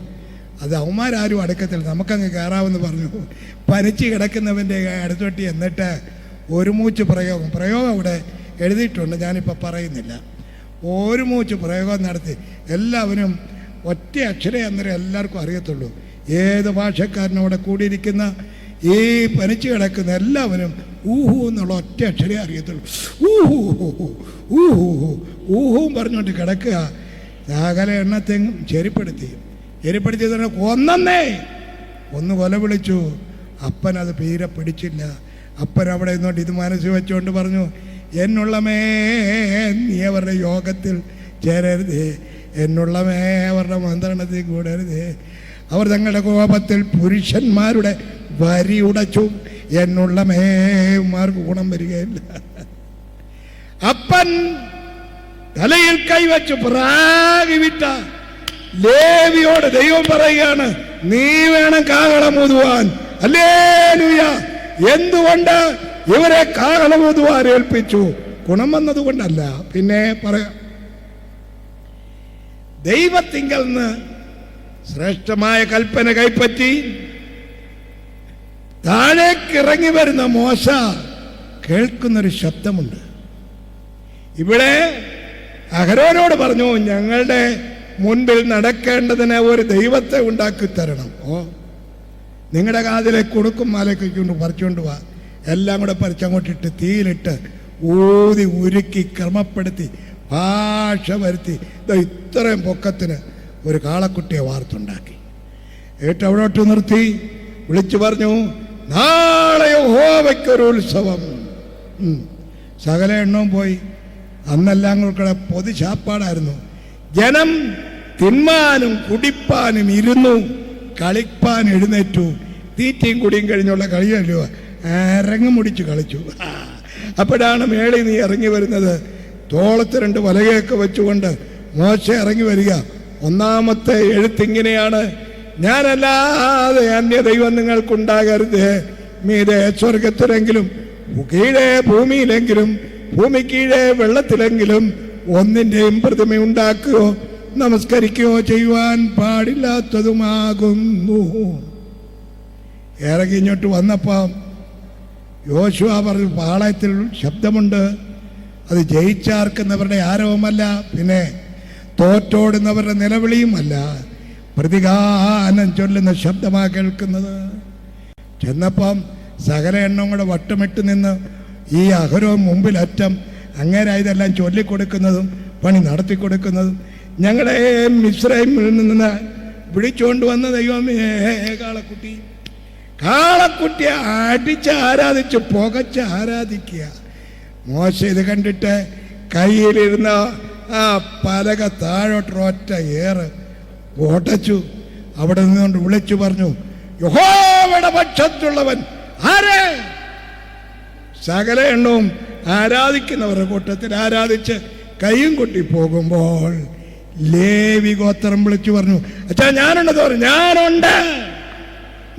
അത് അവന്മാരാരും അടുക്കത്തില്ല, നമുക്കങ്ങ് കയറാമെന്ന് പറഞ്ഞു. പനിച്ച് കിടക്കുന്നവൻ്റെ അടുത്തോട്ടി എന്നിട്ട് ഒരു മൂച്ച് പ്രയോഗം ഇവിടെ എഴുതിയിട്ടുണ്ട്, ഞാനിപ്പോൾ പറയുന്നില്ല. ഒരു മൂച്ച് പ്രയോഗം നടത്തി എല്ലാവരും ഒറ്റ അക്ഷരേ അന്നേരം എല്ലാവർക്കും അറിയത്തുള്ളൂ. ഏത് ഭാഷക്കാരനവിടെ കൂടിയിരിക്കുന്ന ഈ പനിച്ച് കിടക്കുന്ന എല്ലാവരും ഊഹു എന്നുള്ള ഒറ്റ അക്ഷരേ അറിയത്തുള്ളൂ. ഊഹും പറഞ്ഞുകൊണ്ട് കിടക്കുക. സകല എണ്ണത്തെങ്ങും ചെരിപ്പെടുത്തി തന്നെ കൊന്നേ ഒന്ന് കൊല വിളിച്ചു. അപ്പൻ അത് തീരെ പിടിച്ചില്ല. അപ്പൻ അവിടെ നിന്നോട്ട് ഇത് മനസ്സിൽ വെച്ചുകൊണ്ട് പറഞ്ഞു, എന്നുള്ളമേ നീ അവരുടെ യോഗത്തിൽ ചേരരുതേ, എന്നുള്ളമേ അവരുടെ മന്ത്രണത്തിൽ കൂടരുതേ. അവർ തങ്ങളുടെ കോപത്തിൽ പുരുഷന്മാരുടെ വരി ഉടച്ചു, എന്നുള്ള മേമാർക്ക് ഗുണം വരികയില്ല. അപ്പൻ തലയിൽ കൈവച്ചു പ്രാഗി വിട്ട ലേവിയോട് ദൈവം പറയുകയാണ്, നീ വേണം കാഹളമൂതുവാൻ. ഹല്ലേലൂയ. എന്തുകൊണ്ട് ഇവരെ കാഹളമൂതുവാൻ ഏൽപ്പിച്ചു? ഗുണം വന്നതുകൊണ്ടല്ല. പിന്നെ പറയാം, ദൈവത്തിങ്കൽ നിന്ന് ശ്രേഷ്ഠമായ കൽപ്പന കൈപ്പറ്റി താഴേക്ക് ഇറങ്ങി വരുന്ന മോശ കേൾക്കുന്നൊരു ശബ്ദമുണ്ട്. ഇവിടെ അഹരോനോട് പറഞ്ഞു, ഞങ്ങളുടെ മുൻപിൽ നടക്കേണ്ടതിന് ഒരു ദൈവത്തെ ഉണ്ടാക്കി തരണം. നിങ്ങളുടെ കാതിലെ കൊടുക്കും മാലയൊക്കെ കൊണ്ട് പറിച്ചുകൊണ്ട് വാ. എല്ലാം കൂടെ പറിച്ചങ്ങോട്ടിട്ട് തീയിലിട്ട് ഊതി ഉരുക്കി ക്രമപ്പെടുത്തി ഭാഷ വരുത്തി ഇത്രയും പൊക്കത്തിന് ഒരു കാളക്കുട്ടിയെ വാർത്തുണ്ടാക്കി. ഏട്ട് അവിടോട്ട് നിർത്തി വിളിച്ചു പറഞ്ഞു, നാളെ യഹോവയ്ക്കൊരു ഉത്സവം. സകല എണ്ണവും പോയി. അന്നെല്ലാം കൂടെ പൊതു ശാപ്പാടായിരുന്നു. ജനം തിന്മാനും കുടിപ്പാനും ഇരുന്നു, കളിപ്പാൻ എഴുന്നേറ്റു. തീറ്റയും കുടിയും കഴിഞ്ഞുള്ള കളിയല്ലോ, അരങ്ങ് മുടിച്ച് കളിച്ചു. അപ്പോഴാണ് മേളിൽ നീ ഇറങ്ങി വരുന്നത്. തോളത്ത് 2 വലകയൊക്കെ വെച്ചുകൊണ്ട് മോശ ഇറങ്ങി വരിക. ഒന്നാമത്തെ എഴുത്തിങ്ങനെയാണ്, ഞാനല്ലാതെ അന്യ ദൈവം നിങ്ങൾക്കുണ്ടാകരുത്. മീതെ സ്വർഗത്തിലെങ്കിലും കീഴേ ഭൂമിയിലെങ്കിലും ഭൂമി കീഴേ വെള്ളത്തിലെങ്കിലും ഒന്നിൻ്റെയും പ്രതിമ ഉണ്ടാക്കുകയോ നമസ്കരിക്കുകയോ ചെയ്യുവാൻ പാടില്ലാത്തതുമാകുന്നു. ഇറങ്ങി ഇങ്ങോട്ട് വന്നപ്പം യോശുവ പറഞ്ഞു, പാളയത്തിൽ ശബ്ദമുണ്ട്, അത് ജയിച്ചാർക്കുന്നവരുടെ ആരവമല്ല, പിന്നെ തോറ്റോടുന്നവരുടെ നിലവിളിയുമല്ല, പ്രതിഗാനം ചൊല്ലുന്ന ശബ്ദമാ കേൾക്കുന്നത്. ചെന്നപ്പം സകല എണ്ണം കൂടെ വട്ടമിട്ട് നിന്ന് ഈ അഹരോൻ മുമ്പിലറ്റം അങ്ങനെ ഇതെല്ലാം ചൊല്ലിക്കൊടുക്കുന്നതും പണി നടത്തിക്കൊടുക്കുന്നതും, ഞങ്ങളെ മിസ്രൈമിൽ നിന്ന് വിളിച്ചുകൊണ്ട് വന്ന ദൈവമേ കാളക്കുട്ടിയെ അടിച്ച് ആരാധിച്ച് പുകച്ച് ആരാധിക്കുക. മോശ ഇത് കണ്ടിട്ട് കയ്യിലിരുന്ന ആ പലക താഴോട്ടൊരൊറ്റ ഏറ് ഓട്ടച്ചു. അവിടെ നിന്നുകൊണ്ട് വിളിച്ചു പറഞ്ഞു, യഹോവയുടെ പക്ഷത്തുള്ളവൻ ആര്? സകല എണ്ണവും ആരാധിക്കുന്നവരുടെ കൂട്ടത്തിൽ ആരാധിച്ച് കൈയും കൊട്ടി പോകുമ്പോൾ ലേവി ഗോത്രം വിളിച്ചു പറഞ്ഞു, അച്ഛാ ഞാനുണ്ട് പറഞ്ഞു.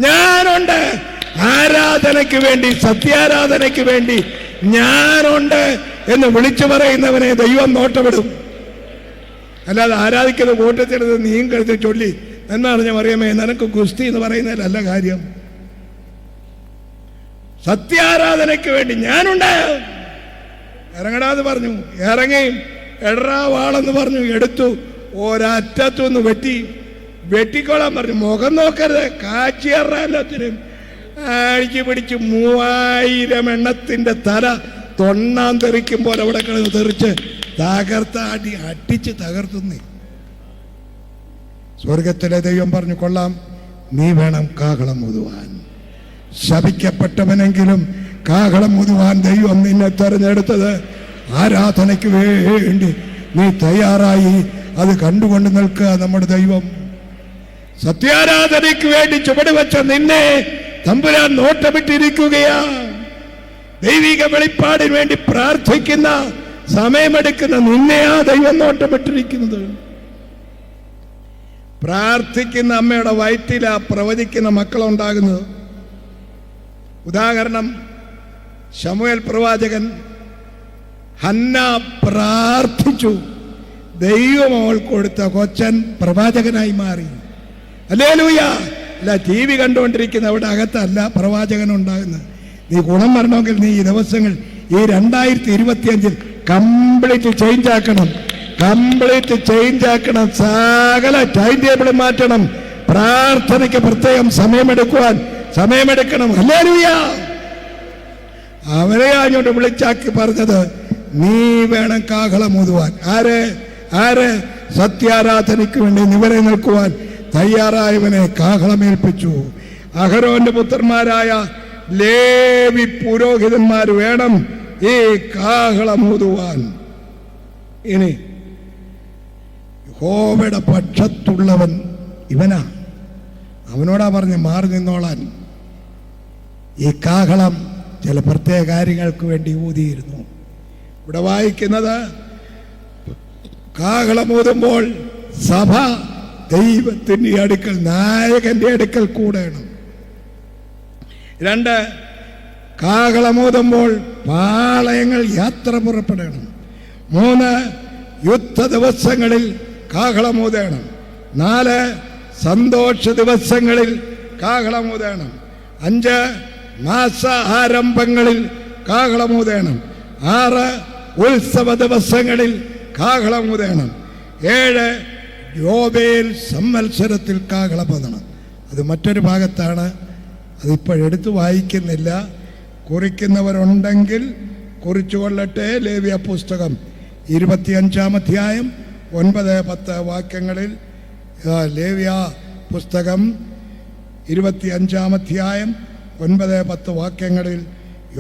ഞാനുണ്ട് ആരാധനയ്ക്ക് വേണ്ടി, സത്യാരാധനയ്ക്ക് വേണ്ടി ഞാനുണ്ട് എന്ന് വിളിച്ചു പറയുന്നവനെ ദൈവം നോട്ടമിടും. അല്ലാതെ ആരാധിക്കുന്ന കൂട്ടത്തിലെടുത്ത് നീയും കരുതി ചൊല്ലി എന്ന് പറഞ്ഞ അറിയാമേ നിനക്ക് ഗുസ്തി എന്ന് പറയുന്നതിലല്ല കാര്യം. സത്യാരാധനയ്ക്ക് വേണ്ടി ഞാനുണ്ട്, ഇറങ്ങടാന്ന് പറഞ്ഞു. ഇറങ്ങി എടറാവാളെന്ന് പറഞ്ഞു, എടുത്തു. ഒരറ്റത്തുനിന്ന് വെട്ടിക്കോളാൻ പറഞ്ഞു. മുഖം നോക്കരുത്, കാച്ചിയറാലത്തിനും അടിച്ചു പിടിച്ച് 3000 എണ്ണത്തിന്റെ തല തൊണ്ണാൻ തെറിക്കുമ്പോൾ അവിടെ കിടന്ന് തെറിച്ച് അടിച്ച് തകർത്തുന്നേ. സ്വർഗത്തിലെ ദൈവം പറഞ്ഞു, കൊള്ളാം, നീ വേണം കാഹളം ഊതുവാൻ. ശപിക്കപ്പെട്ടവനെങ്കിലും കാഹളം ഊതുവാൻ ദൈവം നിന്നെ തെരഞ്ഞെടുത്തത് ആരാധനയ്ക്ക് വേണ്ടി. നീ തയ്യാറായി അത് കണ്ടുകൊണ്ട് നിൽക്കുക. നമ്മുടെ ദൈവം സത്യാരാധനയ്ക്ക് വേണ്ടി ചുവട് വെച്ച നിന്നെ തമ്പുരാൻ നോട്ടമിട്ടിരിക്കുകയാ. ദൈവിക വെളിപ്പാടിന് വേണ്ടി പ്രാർത്ഥിക്കുന്ന സമയമെടുക്കുന്ന നിന്നെയാ ദൈവം നോട്ടമിട്ടിരിക്കുന്നത്. പ്രാർത്ഥിക്കുന്ന അമ്മയുടെ വയറ്റിലാ പ്രവചിക്കുന്ന മക്കളുണ്ടാകുന്നത്. ഉദാഹരണം, ശമൂവേൽ പ്രവാചകൻ, ഹന്ന പ്രാർത്ഥിച്ചു, ദൈവം അവൾ കൊടുത്ത കൊച്ചൻ പ്രവാചകനായി മാറി. ഹല്ലേലൂയ. അല്ല, ടി വി കണ്ടുകൊണ്ടിരിക്കുന്ന അവിടെ അകത്തല്ല പ്രവാചകൻ ഉണ്ടാകുന്നത്. നീ ഗുണം വരണമെങ്കിൽ നീ ഈ ദിവസങ്ങൾ ഈ 2025 കംപ്ലീറ്റ് ചേഞ്ച് ആക്കണം. സകല ടൈം ടേബിൾ മാറ്റണം. പ്രാർത്ഥനയ്ക്ക് പ്രത്യേകം സമയമെടുക്കണം. ഹല്ലേലൂയ. അവരെ അങ്ങോട്ട് വിളിച്ചാക്കി പറഞ്ഞത്, നീ വേണം കാഹളം ഊതുവാൻ. ആര്? സത്യാരാധനയ്ക്ക് വേണ്ടി നിവരെ നിൽക്കുവാൻ തയ്യാറായവനെ കാഹളമേൽപ്പിച്ചു. അഹരോന്റെ പുത്രന്മാരായ ലേവി പുരോഹിതന്മാർ വേണം ഈ കാഹളം ഊതുവാൻ. ഇനി യഹോവയുടെ പക്ഷത്തുള്ളവൻ ഇവനാ. അവനോടാ പറഞ്ഞ് മാറി നിന്നോളാൻ. ഈ കാഹളം ചില പ്രത്യേക കാര്യങ്ങൾക്ക് വേണ്ടി ഊതിയിരുന്നു. ഇവിടെ വായിക്കുന്നത്, കാഹളം ഊതുമ്പോൾ സഭ ദൈവത്തിൻ്റെ അടുക്കൽ, നായകന്റെ അടുക്കൽ കൂടണം. 2, കാഹളമൂതുമ്പോൾ പാളയങ്ങൾ യാത്ര പുറപ്പെടണം. 3, യുദ്ധ ദിവസങ്ങളിൽ കാഹളമൂതണം. 4, സന്തോഷ ദിവസങ്ങളിൽ കാഹളമൂതണം. 5, മാസ ആരംഭങ്ങളിൽ കാഹളമൂതണം. 6, ഉത്സവ ദിവസങ്ങളിൽ കാഹളമൂതണം. 7, യോബേൽ സംവത്സരത്തിൽ കാഹളമൂതണം. അത് മറ്റൊരു ഭാഗത്താണ്, അതിപ്പോഴെടുത്ത് വായിക്കുന്നില്ല. കുറിക്കുന്നവരുണ്ടെങ്കിൽ കുറിച്ചുകൊള്ളട്ടെ. ലേവ്യ പുസ്തകം 25-ാം അധ്യായം 9-10 വാക്യങ്ങളിൽ, ലേവ്യ പുസ്തകം 25-ാം അധ്യായം 9-10 വാക്യങ്ങളിൽ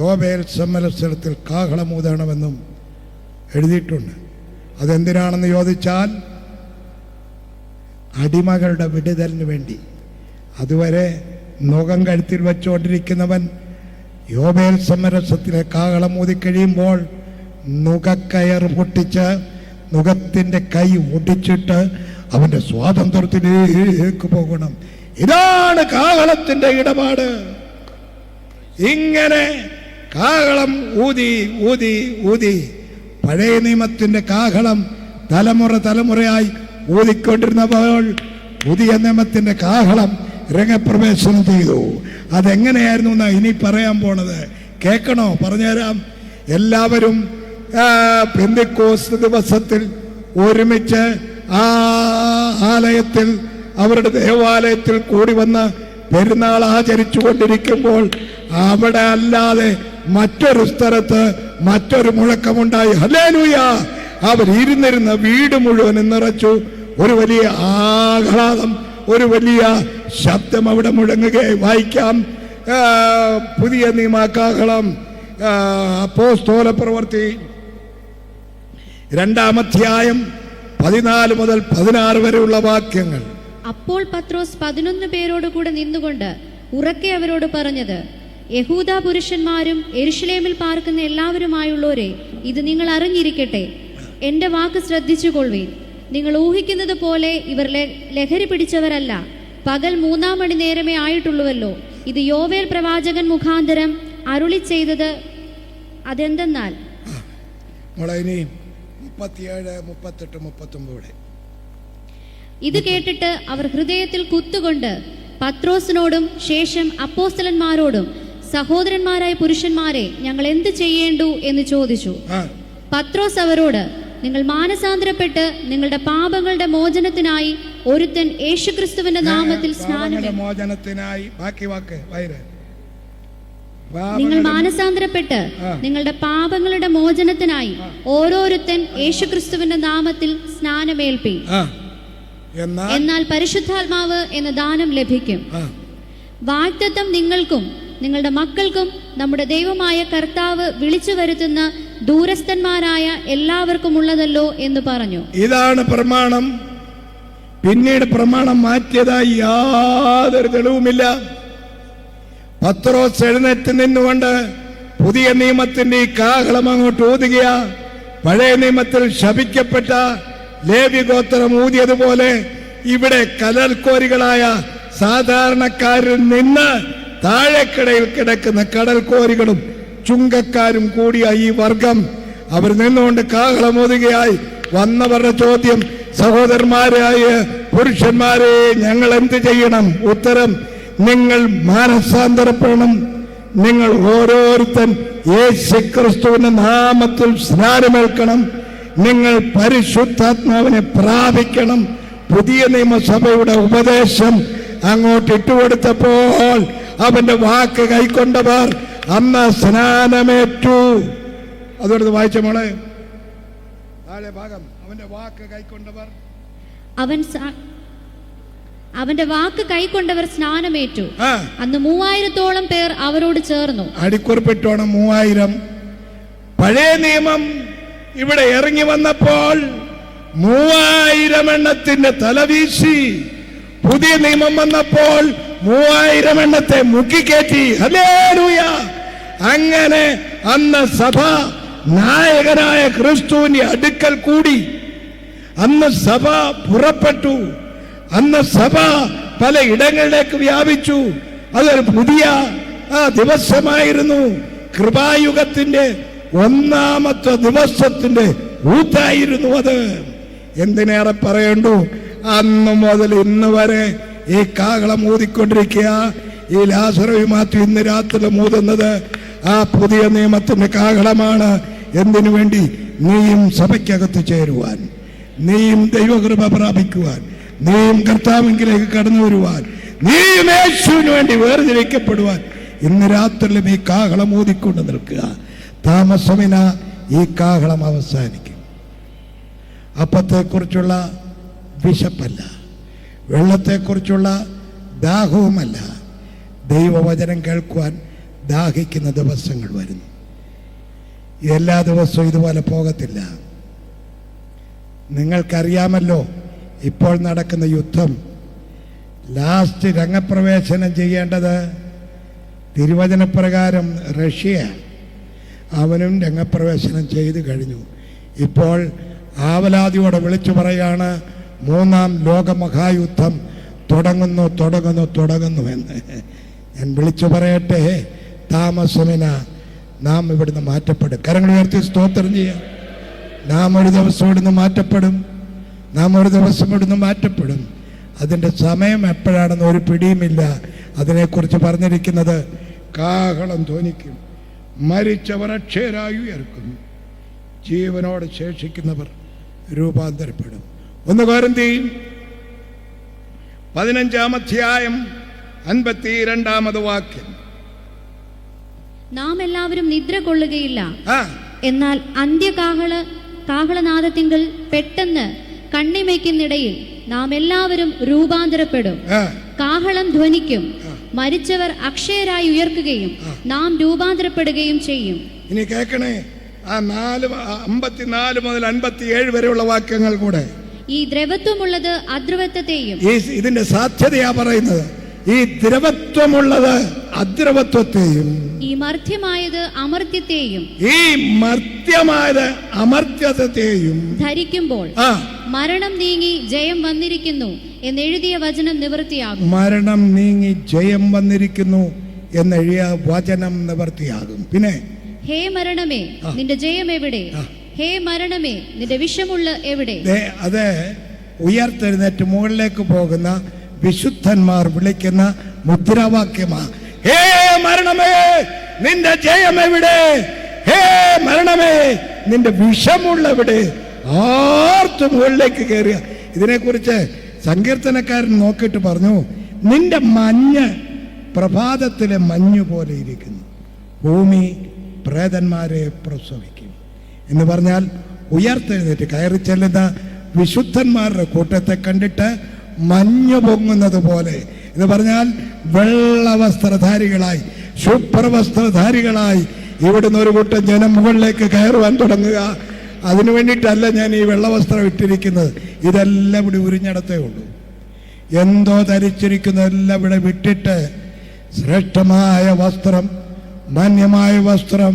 യോബേൽ സംവത്സരത്തിൽ കാഹളമൂതണമെന്നും എഴുതിയിട്ടുണ്ട്. അതെന്തിനാണെന്ന് ചോദിച്ചാൽ, അടിമകളുടെ വിടുതലിന് വേണ്ടി. അതുവരെ നുകം കഴുത്തിൽ വെച്ചുകൊണ്ടിരിക്കുന്നവൻ യോബേൽ സംവത്സരത്തിലെ കാഹളം ഊതിക്കഴിയുമ്പോൾ നുകക്കയർ പൊട്ടിച്ച് നുകത്തിൻ്റെ കൈ ഒടിച്ചിട്ട് അവൻ്റെ സ്വാതന്ത്ര്യത്തിലേക്ക് പോകണം. ഇതാണ് കാഹളത്തിൻ്റെ ഇടപാട്. ഇങ്ങനെ കാഹളം ഊതി ഊതി ഊതി പഴയ നിയമത്തിൻ്റെ കാഹളം തലമുറയായി ഊതിക്കൊണ്ടിരുന്നപ്പോൾ പുതിയ നിയമത്തിൻ്റെ കാഹളം രംഗപ്രവേശനം ചെയ്തു. അതെങ്ങനെയായിരുന്നു എന്നാ ഇനി പറയാൻ പോണത്. കേൾക്കണോ? പറഞ്ഞുതരാം. എല്ലാവരും പെന്തക്കോസ്ത് ദിവസത്തിൽ ഒരുമിച്ച് ആ ആലയത്തിൽ, അവരുടെ ദേവാലയത്തിൽ കൂടി വന്ന് പെരുന്നാൾ ആചരിച്ചു കൊണ്ടിരിക്കുമ്പോൾ അവിടെ അല്ലാതെ മറ്റൊരു സ്ഥലത്ത് മറ്റൊരു മുഴക്കമുണ്ടായി. ഹല്ലേലൂയ! അവർ ഇരുന്നിരുന്ന വീട് മുഴുവൻ നിറച്ചു. ഒരു വലിയ ആഹ്ലാദം, ഒരു വലിയ ശബ്ദം അവിടെ മുഴങ്ങുകയായി. വായിക്കാം, പുതിയ നിയമകാഹളം, അപ്പോസ്തല പ്രവൃത്തി 2-ാം അധ്യായം 14 മുതൽ 16 വരെയുള്ള വാക്യങ്ങൾ. അപ്പോൾ പത്രോസ് 11 പേരോട് കൂടെ നിന്നുകൊണ്ട് ഉറക്കെ അവരോട് പറഞ്ഞത്, യഹൂദ പുരുഷന്മാരും യെരൂശലേമിൽ പാർക്കുന്ന എല്ലാവരുമായുള്ളവരെ, ഇത് നിങ്ങൾ അറിഞ്ഞിരിക്കട്ടെ. എന്റെ വാക്ക് ശ്രദ്ധിച്ചുകൊള്ളുവീൻ. നിങ്ങൾ ഊഹിക്കുന്നത് പോലെ ഇവർ ലഹരി പിടിച്ചവരല്ല. പകൽ 3-ാം മണി നേരമേ ആയിട്ടുള്ളുവല്ലോ. ഇത് യോവേൽ പ്രവാചകൻ മുഖാന്തരം അരുളി ചെയ്തത് അതെന്തെന്നാൽ. 37, 38, 39. ഇത് കേട്ടിട്ട് അവർ ഹൃദയത്തിൽ കുത്തുകൊണ്ട് പത്രോസിനോടും ശേഷം അപ്പോസ്തലന്മാരോടും, സഹോദരന്മാരായ പുരുഷന്മാരെ, ഞങ്ങൾ എന്ത് ചെയ്യേണ്ടു എന്ന് ചോദിച്ചു. പത്രോസ് അവരോട്, നിങ്ങൾ മാനസാന്തരപ്പെട്ട് നിങ്ങളുടെ പാപങ്ങളുടെ മോചനത്തിനായി ഒരുത്തൻ യേശുക്രിസ്തുവിന്റെ നാമത്തിൽ നിങ്ങൾ മാനസാന്തരപ്പെട്ട് നിങ്ങളുടെ പാപങ്ങളുടെ മോചനത്തിനായി ഓരോരുത്തൻ യേശുക്രിസ്തുവിന്റെ നാമത്തിൽ സ്നാനമേൽപ്പി. എന്നാൽ പരിശുദ്ധാത്മാവ് എന്ന ദാനം ലഭിക്കും. വാഗ്ദത്തം നിങ്ങൾക്കും നിങ്ങളുടെ മക്കൾക്കും നമ്മുടെ ദൈവമായ കർത്താവ് വിളിച്ചു വരുത്തുന്ന ദൂരസ്ഥന്മാരായ എല്ലാവർക്കും ഉള്ളതല്ലോ എന്ന് പറഞ്ഞു. ഇതാണ് പ്രമാണം. പിന്നീട് പ്രമാണം മാറ്റിയതായി യാതൊരു തെളിവുമില്ല. പത്രോസ് എഴുന്നേറ്റ് നിന്നുകൊണ്ട് പുതിയ നിയമത്തിന്റെ ഈ കാഹളം അങ്ങോട്ട് ഊതുകയ. പഴയ നിയമത്തിൽ ശപിക്കപ്പെട്ട ലേവ്യ ഗോത്രം ഊതിയതുപോലെ ഇവിടെ കടൽക്കോരികളായ സാധാരണക്കാരിൽ നിന്ന് താഴെക്കടയിൽ കിടക്കുന്ന കടൽക്കോരികളും ചുങ്കക്കാരും കൂടിയ ഈ വർഗം അവർ നിന്നുകൊണ്ട് കാഹളം ഊതുകയായി. വന്നവരുടെ ചോദ്യം, സഹോദരന്മാരായ പുരുഷന്മാരെ, ഞങ്ങൾ എന്ത് ചെയ്യണം? ഉത്തരം, നിങ്ങൾ മാനസാന്തരപ്പെടണം. നിങ്ങൾ ഓരോരുത്തൻ യേശുക്രിസ്തുവിന്റെ നാമത്തിൽ സ്നാനമേൽക്കണം. നിങ്ങൾ പരിശുദ്ധാത്മാവിനെ പ്രാപിക്കണം. പുതിയ നിയമസഭയുടെ ഉപദേശം അങ്ങോട്ട് ഇട്ടുകൊടുത്തപ്പോൾ അവന്റെ വാക്ക് കൈക്കൊണ്ടവർ അന്ന് സ്നാനമേറ്റു. അതോടൊന്ന് വായിച്ച മോളെ താഴെ ഭാഗം. അവന്റെ വാക്ക് കൈക്കൊണ്ടവർ അവന്റെ വാക്ക് കൈക്കൊണ്ടവർ സ്നാനമേറ്റു. അന്ന് 3000-ഓളം പേർ അവരോട് ചേർന്നു. അടിക്കുറിപ്പിട്ടോണം 3000. പഴയ നിയമം ഇവിടെ ഇറങ്ങി വന്നപ്പോൾ 3000 എണ്ണത്തിന്റെ തലവീശി. പുതിയ നിയമം വന്നപ്പോൾ 3000 എണ്ണത്തെ മുക്കിക്കയറ്റി. ഹല്ലേലൂയ! അങ്ങനെ അന്ന് സഭ നായകനായ ക്രിസ്തുവിന്റെ അടുക്കൽ കൂടി. അന്ന് സഭ പുറപ്പെട്ടു. അന്ന് സഭ പല ഇടങ്ങളിലേക്ക് വ്യാപിച്ചു. അതൊരു പുതിയ ദിവസമായിരുന്നു. കൃപായുഗത്തിന്റെ 1-ാമത്തെ ദിവസത്തിന്റെ ഊത്തായിരുന്നു അത്. എന്തിനേറെ പറയണ്ടു, അന്ന് മുതൽ ഇന്ന് വരെ ഈ കാഹളം ഊതിക്കൊണ്ടിരിക്കുക. ഈ ലാസറും മാത്യു ഇന്ന് രാത്രി ഊതുന്നത് ആ പുതിയ നിയമത്തിന്റെ കാഹളമാണ്. എന്തിനു വേണ്ടി? നീയും സഭയ്ക്കകത്ത് ചേരുവാൻ, നീയും ദൈവകൃപ പ്രാപിക്കുവാൻ, നീയും കർത്താവിലേക്ക് കടന്നു വരുവാൻ, നീയും യേശുവിന് വേണ്ടി വേർതിരിക്കപ്പെടുവാൻ ഇന്ന് രാത്രിയിലും ഈ കാഹളം ഊതിക്കൊണ്ട് നിൽക്കുക. താമസമിന ഈ കാഹളം അവസാനിക്കും. അപ്പത്തെക്കുറിച്ചുള്ള വിശപ്പല്ല, വെള്ളത്തെക്കുറിച്ചുള്ള ദാഹവുമല്ല. ദൈവവചനം കേൾക്കുവാൻ ദാഹിക്കുന്ന ദിവസങ്ങൾ വരുന്നു. എല്ലാ ദിവസവും ഇതുപോലെ പോകത്തില്ല. നിങ്ങൾക്കറിയാമല്ലോ ഇപ്പോൾ നടക്കുന്ന യുദ്ധം. ലാസ്റ്റ് രംഗപ്രവേശനം ചെയ്യേണ്ടത് തിരുവചനപ്രകാരം റഷ്യയാണ്. അവനും രംഗപ്രവേശനം ചെയ്തു കഴിഞ്ഞു. ഇപ്പോൾ ആവലാതിയോടെ വിളിച്ചു പറയാണ്, 3-ാം ലോകമഹായുദ്ധം തുടങ്ങുന്നു എന്ന്. ഞാൻ വിളിച്ചു പറയട്ടെ, താമസമിന നാം ഇവിടുന്ന് മാറ്റപ്പെടും. കരങ്ങൾ ഉയർത്തി സ്തോത്രം ചെയ്യാം. നാം ഒരു ദിവസം ഇവിടുന്ന് മാറ്റപ്പെടും. അതിൻ്റെ സമയം എപ്പോഴാണെന്ന് ഒരു പിടിയുമില്ല. അതിനെക്കുറിച്ച് പറഞ്ഞിരിക്കുന്നത് കാഹളം ധ്വനിക്കും. മരിച്ചവർ അക്ഷയരായി ഉയർക്കുന്നു, ജീവനോടെ ശേഷിക്കുന്നവർ രൂപാന്തരപ്പെടും. 1 കൊരിന്ത്യർ 15-ാം 52-ാമത് വാക്യം. നാം എല്ലാവരും നിദ്ര കൊള്ളുകയില്ല, എന്നാൽ കാഹളനാദത്തിങ്കൽ പെട്ടെന്ന് കണ്ണിമയ്ക്കുന്നിടയിൽ നാം എല്ലാവരും രൂപാന്തരപ്പെടും. കാഹളം ധ്വനിക്കും, മരിച്ചവർ അക്ഷയരായി ഉയർക്കുകയും നാം രൂപാന്തരപ്പെടുകയും ചെയ്യും. ഇനി കേൾക്കണേ, ആ 54 മുതൽ 57 വരെയുള്ള വാക്യങ്ങൾ കൂടെ. ഈ ദ്രവത്വമുള്ളത് അദ്രവത്വത്തെയും, ഇതിന്റെ സാധ്യതയാ പറയുന്നത്. ഈ ദ്രവത്വമുള്ളത് അദ്രവത്വത്തെയും, ഈ മർത്യമായത് അമർത്യത്തെയും, ഈ മർത്യമായത് അമർത്യത്തെയും ധരിക്കുമ്പോൾ മരണം നീങ്ങി ജയം വന്നിരിക്കുന്നു എന്നെഴുതിയ വചനം നിവൃത്തിയാകും. മരണം നീങ്ങി ജയം വന്നിരിക്കുന്നു എന്നെഴുതിയ വചനം നിവൃത്തിയാകും. പിന്നെ ഹേ മരണമേ, നിന്റെ ജയം എവിടെ? ഹേ മരണമേ, നിന്റെ വിഷമുള്ള എവിടെ? അത് ഉയർത്തെഴുന്നേറ്റ് മുകളിലേക്ക് പോകുന്ന വിശുദ്ധന്മാർ വിളിക്കുന്ന മുദ്രാവാക്യമാണ്. ഹേ മരണമേ, നിന്റെ ജയം എവിടെ? ഹേ മരണമേ, നിന്റെ വിഷമുള്ളവിടെ? ആർത്ത് മുകളിലേക്ക് കയറിയ. ഇതിനെക്കുറിച്ച് സങ്കീർത്തനക്കാരൻ നോക്കിയിട്ട് പറഞ്ഞു, നിന്റെ മഞ്ഞ് പ്രഭാതത്തിലെ മഞ്ഞു പോലെ ഇരിക്കുന്നു, ഭൂമി പ്രേതന്മാരെ പ്രസവിക്കും എന്ന് പറഞ്ഞാൽ ഉയർത്തെഴുന്നേറ്റ് കയറി ചെല്ലുന്ന വിശുദ്ധന്മാരുടെ കൂട്ടത്തെ കണ്ടിട്ട് മഞ്ഞു പൊങ്ങുന്നത് പോലെ എന്ന് പറഞ്ഞാൽ വെള്ളവസ്ത്രധാരികളായി, ശുഭ്രവസ്ത്രധാരികളായി ഇവിടുന്ന് ഒരു കൂട്ടം ജനം മുകളിലേക്ക് കയറുവാൻ തുടങ്ങുക. അതിനു വേണ്ടിയിട്ടല്ല ഞാൻ ഈ വെള്ളവസ്ത്രം ഇട്ടിരിക്കുന്നത്. ഇതെല്ലാം ഇവിടെ ഉരിഞ്ഞടത്തേ ഉള്ളൂ. എന്തോ ധരിച്ചിരിക്കുന്നതെല്ലാം ഇവിടെ വിട്ടിട്ട് ശ്രേഷ്ഠമായ വസ്ത്രം, മാന്യമായ വസ്ത്രം,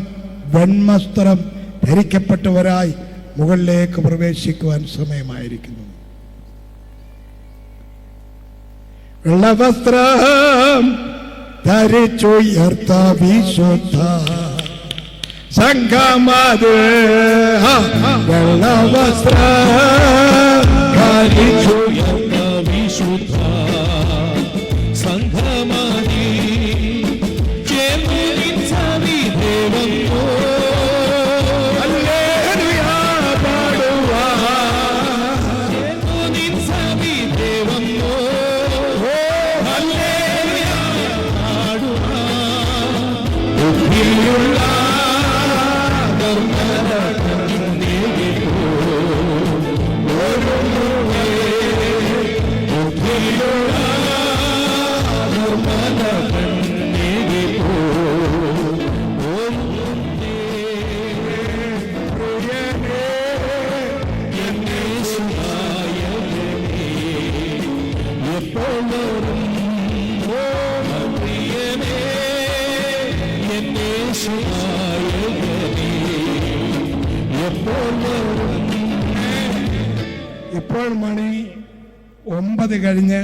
വെൺവസ്ത്രം ധരിക്കപ്പെട്ടവരായി മുകളിലേക്ക് പ്രവേശിക്കുവാൻ സമയമായിരിക്കുന്നു. വെള്ളവസ്ത്രം ധരിച്ചുയർത്ത വിശുദ്ധ സംഘമത്, വെള്ളവസ്ത്രം ധരിച്ചുയർത്ത വിശുദ്ധ സംഘമതി, ഇപ്പോൾ മണി 9:15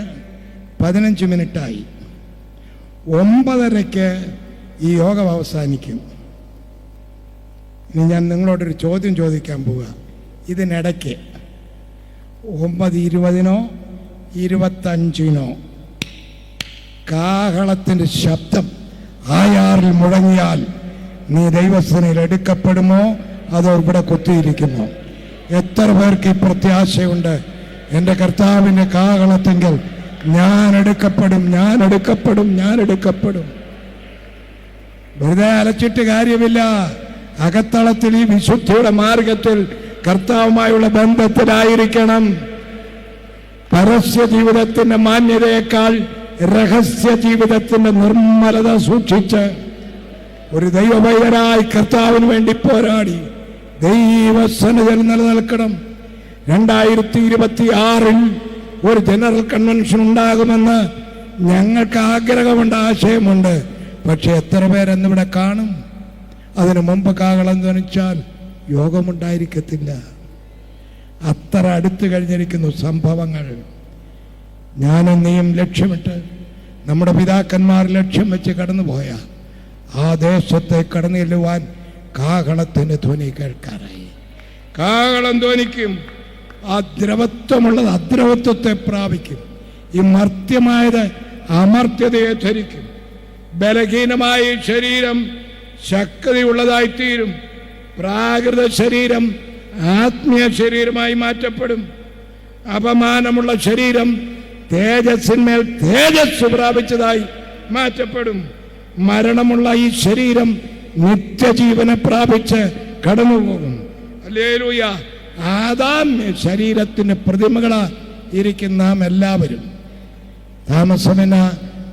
9:30 ഈ യോഗം അവസാനിക്കും. ഇനി ഞാൻ നിങ്ങളോടൊരു ചോദ്യം ചോദിക്കാൻ പോവുക. ഇതിനിടയ്ക്ക് 9:20 25 കാഹളത്തിൻ്റെ ശബ്ദം ആയാറിൽ മുഴങ്ങിയാൽ നീ ദൈവസേനയിൽ എടുക്കപ്പെടുമോ അതോ ഇവിടെ കുത്തിയിരിക്കുമോ? എത്ര പേർക്ക് ഈ പ്രത്യാശയുണ്ട്? എൻ്റെ കർത്താവിൻ്റെ കാഹളത്തെങ്കിൽ ഞാൻ എടുക്കപ്പെടും, ഞാൻ എടുക്കപ്പെടും, ഞാൻ എടുക്കപ്പെടും. വെറുതെ അലച്ചിട്ട് കാര്യമില്ല. അകത്തളത്തിൽ ഈ വിശുദ്ധിയുടെ മാർഗത്തിൽ കർത്താവുമായുള്ള ബന്ധത്തിലായിരിക്കണം. പരസ്യ ജീവിതത്തിന്റെ മാന്യതയേക്കാൾ രഹസ്യ ജീവിതത്തിന്റെ നിർമ്മലത സൂക്ഷിച്ച് ഒരു ദൈവഭക്തനായി കർത്താവിന് വേണ്ടി പോരാടി ദൈവസന്നിധിയിൽ നിലനിൽക്കണം. 2026 ഒരു ജനറൽ കൺവെൻഷൻ ഉണ്ടാകുമെന്ന് ഞങ്ങൾക്ക് ആഗ്രഹമുണ്ട്, ആശയമുണ്ട്. പക്ഷെ എത്ര പേരെന്നിവിടെ കാണും? അതിനു മുമ്പ് കാഹളം ധ്വനിച്ചാൽ യോഗമുണ്ടായിരിക്കത്തില്ല. അത്ര അടുത്ത് കഴിഞ്ഞിരിക്കുന്നു സംഭവങ്ങൾ. ഞാനും നീയും ലക്ഷ്യമിട്ട് നമ്മുടെ പിതാക്കന്മാർ ലക്ഷ്യം വെച്ച് കടന്നുപോയ ആ ദേശത്തെ കടന്നു ചെല്ലുവാൻ കാഹളത്തിന് ധ്വനി കേൾക്കാറായി. കാഹളം ധ്വനിക്കും. ആ ദ്രവത്വമുള്ളത് അദ്രവത്വത്തെ പ്രാപിക്കും. ഈ മർത്യമായത് അമർത്യതയെ ധരിക്കും. ബലഹീനമായ ശരീരം ശക്തിയുള്ളതായിത്തീരും. പ്രാകൃത ശരീരം ആത്മീയ ശരീരമായി മാറ്റപ്പെടും. അപമാനമുള്ള ശരീരം തേജസ്സിന്മേൽ തേജസ് പ്രാപിച്ചതായി മാറ്റപ്പെടും. മരണമുള്ള ഈ ശരീരം നിത്യജീവനെ പ്രാപിച്ച് കടന്നുപോകും. ഹല്ലേലൂയ. ആദാമ്യ ശരീരത്തിന് പ്രതിമകളാ ഇരിക്കുന്ന നാം എല്ലാവരും താമസമെന്ന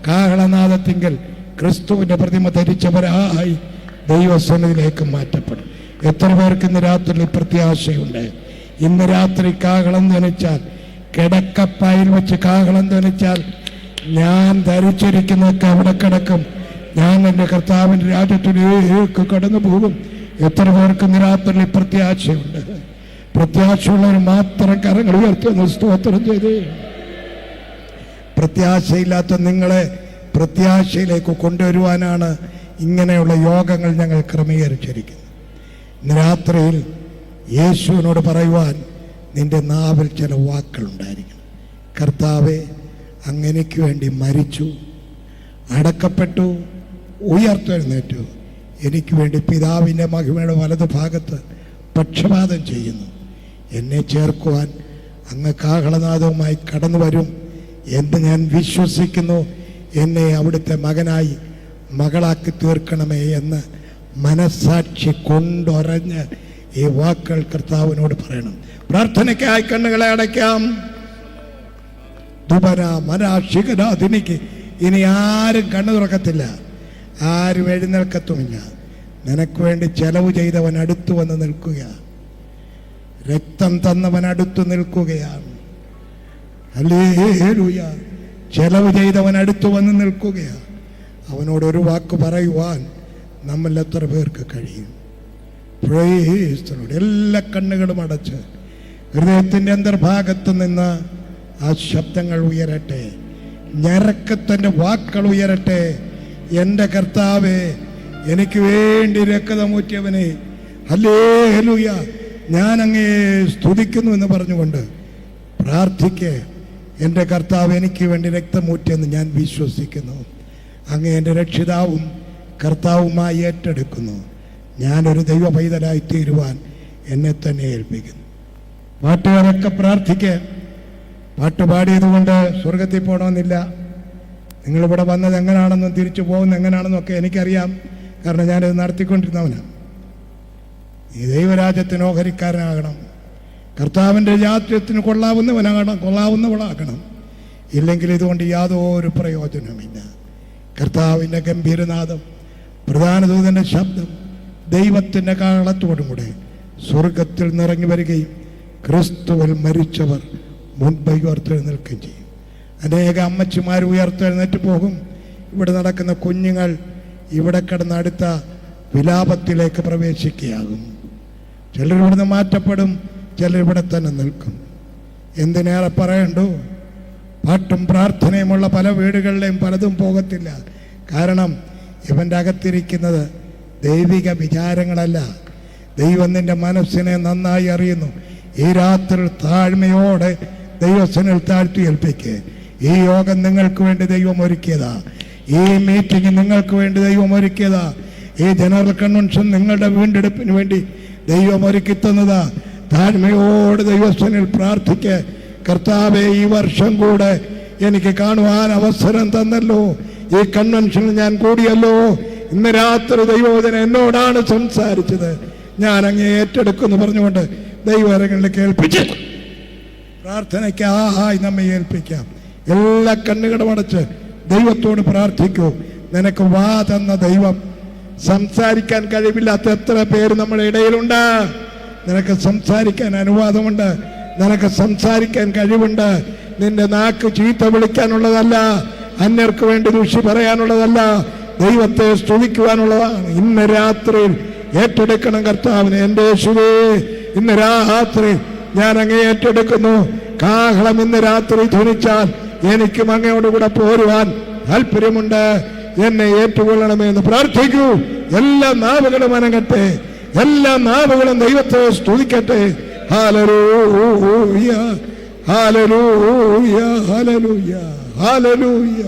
കാഹളനാദത്തിങ്കൽ ക്രിസ്തുവിന്റെ പ്രതിമ ധരിച്ചവരായി ദൈവസന്നിധിയിലേക്ക് മാറ്റപ്പെടും. എത്ര പേർക്ക് ഇന്ന് രാത്രി പ്രത്യാശയുണ്ട്? ഇന്ന് രാത്രി കാഹളം ധ്വനിച്ചാൽ, കിടക്കപ്പായിൽ വെച്ച് കാഹളം ധ്വനിച്ചാൽ, ഞാൻ ധരിച്ചിരിക്കുന്നതൊക്കെ അവിടെ കിടക്കും, ഞാൻ എൻ്റെ കർത്താവിൻ്റെ രാജ്യത്തിലേക്ക് കടന്നു പോകും. എത്ര പേർക്ക് ഇന്ന് രാത്രി പ്രത്യാശയുണ്ട്? പ്രത്യാശയുള്ളവർ മാത്രം കരങ്ങൾ ഉയർത്തുന്ന സ്തോത്രം ചെയ്ത്. പ്രത്യാശയില്ലാത്ത നിങ്ങളെ പ്രത്യാശയിലേക്ക് കൊണ്ടുവരുവാനാണ് ഇങ്ങനെയുള്ള യോഗങ്ങൾ ഞങ്ങൾ ക്രമീകരിച്ചിരിക്കുന്നത്. ഇന്ന് രാത്രിയിൽ യേശുവിനോട് പറയുവാൻ നിന്റെ നാവിൽ ചില വാക്കുകളുണ്ടായിരിക്കണം. കർത്താവെ, അങ്ങനെക്ക് വേണ്ടി മരിച്ചു, അടക്കപ്പെട്ടു, ഉയർത്തെഴുന്നേറ്റു, എനിക്ക് വേണ്ടി പിതാവിൻ്റെ മഹിമയുടെ വലതു ഭാഗത്ത് പക്ഷപാതം ചെയ്യുന്നു. എന്നെ ചേർക്കുവാൻ അങ്ങ് കാഹളനാദവുമായി കടന്നു വരും എന്ന് ഞാൻ വിശ്വസിക്കുന്നു. എന്നെ അവിടുത്തെ മകനായി മകളാക്കി തീർക്കണമേ എന്ന് മനസ്സാക്ഷി കൊണ്ടൊരഞ്ഞ് ഈ വാക്കുകൾ കർത്താവിനോട് പറയണം. പ്രാർത്ഥനയ്ക്കായി കണ്ണുകളെ അടയ്ക്കാം. ദുബന മനാശിഖനാഥിനിക്ക് ഇനി ആരും കണ്ണു തുറക്കത്തില്ല, ആരും എഴുന്നേൽക്കത്തുമില്ല. നിനക്ക് വേണ്ടി ചെലവ് ചെയ്തവൻ അടുത്തു വന്ന് നിൽക്കുക, രക്തം തന്നവൻ അടുത്തു നിൽക്കുകയാണ്. ഹല്ലേലൂയ. ചെലവ് ചെയ്തവൻ അടുത്തു വന്ന് നിൽക്കുകയാണ്. അവനോടൊരു വാക്ക് പറയുവാൻ നമ്മൾ എത്ര പേർക്ക് കഴിയും? Praise the Lord. എല്ലാ കണ്ണുകളും അടച്ച് ഹൃദയത്തിൻ്റെ അന്തർഭാഗത്ത് നിന്ന് ആ ശബ്ദങ്ങൾ ഉയരട്ടെ, ഞരക്കത്തിൻ്റെ വാക്കുകൾ ഉയരട്ടെ. എൻ്റെ കർത്താവേ, എനിക്ക് വേണ്ടി രക്തമൂറ്റിയവനെ, ഹല്ലേലൂയ, ഞാൻ അങ്ങേ സ്തുതിക്കുന്നു എന്ന് പറഞ്ഞുകൊണ്ട് പ്രാർത്ഥിക്കേ. എൻ്റെ കർത്താവ് എനിക്ക് വേണ്ടി രക്തമൂറ്റിയെന്ന് ഞാൻ വിശ്വസിക്കുന്നു. അങ്ങേ എൻ്റെ രക്ഷിതാവും കർത്താവുമായി ഏറ്റെടുക്കുന്നു. ഞാനൊരു ദൈവ പൈതലായി തീരുവാൻ എന്നെ തന്നെ ഏൽപ്പിക്കുന്നു. പാട്ടുകാരൊക്കെ പ്രാർത്ഥിക്കേ. പാട്ട് പാടിയതുകൊണ്ട് സ്വർഗത്തിൽ പോകണമെന്നില്ല. നിങ്ങളിവിടെ വന്നത് എങ്ങനെയാണെന്നും തിരിച്ചു പോകുന്നത് എങ്ങനെയാണെന്നും ഒക്കെ എനിക്കറിയാം. കാരണം ഞാനിത് നടത്തിക്കൊണ്ടിരുന്നവനാണ്. ഈ ദൈവരാജ്യത്തിന് ഓഹരിക്കാരനാകണം, കർത്താവിൻ്റെ രാജ്യത്തിന് കൊള്ളാവുന്നവളാകണം. ഇല്ലെങ്കിൽ ഇതുകൊണ്ട് യാതൊരു പ്രയോജനമില്ല. കർത്താവിൻ്റെ ഗംഭീരനാദം, പ്രധാന ദൂതൻ്റെ ശബ്ദം, ദൈവത്തിൻ്റെ കാഹളത്തോടും കൂടെ സ്വർഗത്തിൽ നിറങ്ങി വരികയും ക്രിസ്തുവിൽ മരിച്ചവർ മുൻപ് ഉയർത്തെഴുന്നേൽക്കുകയും ചെയ്യും. അനേക അമ്മച്ചിമാർ ഉയർത്തെഴുന്നേറ്റ് പോകും. ഇവിടെ നടക്കുന്ന കുഞ്ഞുങ്ങൾ ഇവിടെ കിടന്ന് അടുത്ത വിലാപത്തിലേക്ക് പ്രവേശിക്കുകയാകും. ചിലർ ഇവിടുന്ന് മാറ്റപ്പെടും, ചിലർ ഇവിടെ തന്നെ നിൽക്കും. എന്തിനേറെ പറയണ്ടു, പാട്ടും പ്രാർത്ഥനയുമുള്ള പല വീടുകളിലെയും പലതും പോകത്തില്ല. കാരണം ഇവൻ്റെ അകത്തിരിക്കുന്നത് ദൈവിക വിചാരങ്ങളല്ല. ദൈവം നിൻ്റെ മനസ്സിനെ നന്നായി അറിയുന്നു. ഈ രാത്രി താഴ്മയോടെ ദൈവസനിൽ താഴ്ത്തി ഏൽപ്പിക്കുക. ഈ യോഗം നിങ്ങൾക്ക് വേണ്ടി ദൈവം ഒരുക്കിയതാ. ഈ മീറ്റിംഗ് നിങ്ങൾക്ക് വേണ്ടി ദൈവം ഒരുക്കിയതാ. ഈ ജനറൽ കൺവെൻഷൻ നിങ്ങളുടെ വീണ്ടെടുപ്പിന് വേണ്ടി ദൈവം ഒരുക്കി തന്നതാ. താഴ്മയോട് ദൈവസനിൽ പ്രാർത്ഥിക്കുക. കർത്താവെ, ഈ വർഷം കൂടെ എനിക്ക് കാണുവാൻ അവസരം തന്നല്ലോ, ഈ കൺവെൻഷനിൽ ഞാൻ കൂടിയല്ലോ. ഇന്ന് രാത്രി ദൈവവചനം എന്നോടാണ് സംസാരിച്ചത്, ഞാൻ അങ്ങേ ഏറ്റെടുക്കുമെന്ന് പറഞ്ഞുകൊണ്ട് ദൈവകരങ്ങളിലേക്ക് ഏൽപ്പിച്ച് പ്രാർത്ഥനയ്ക്കായി നമ്മെ ഏൽപ്പിക്കാം. എല്ലാ കണ്ണുകളും അടച്ച് ദൈവത്തോട് പ്രാർത്ഥിക്കൂ. നിനക്ക് വാ തന്ന ദൈവം, സംസാരിക്കാൻ കഴിവില്ലാത്ത എത്ര പേര് നമ്മുടെ ഇടയിലുണ്ട്. നിനക്ക് സംസാരിക്കാൻ അനുവാദമുണ്ട്, നിനക്ക് സംസാരിക്കാൻ കഴിവുണ്ട്. നിന്റെ നാക്ക് ചീത്ത വിളിക്കാനുള്ളതല്ല, അന്യർക്ക് വേണ്ടി ദൂഷി പറയാനുള്ളതല്ല, ദൈവത്തെ സ്തുതിക്കുവാനുള്ളതാണ്. ഇന്ന് രാത്രിയിൽ ഏറ്റെടുക്കണം കർത്താവിനെ. എൻ്റെ യേശുവേ, ഇന്ന് രാത്രി ഞാൻ അങ്ങേ ഏറ്റെടുക്കുന്നു. കാഹളം ഇന്ന് രാത്രി ധ്വനിച്ചാൽ എനിക്കും അങ്ങയോടുകൂടെ പോരുവാൻ താല്പര്യമുണ്ട്. എന്നെ ഏറ്റുകൊള്ളണമേ എന്ന് പ്രാർത്ഥിക്കൂ. എല്ലാ നാവുകളും അനങ്ങട്ടെ, എല്ലാ നാവുകളും ദൈവത്തെ സ്തുതിക്കട്ടെ. Hallelujah, hallelujah, hallelujah, hallelujah.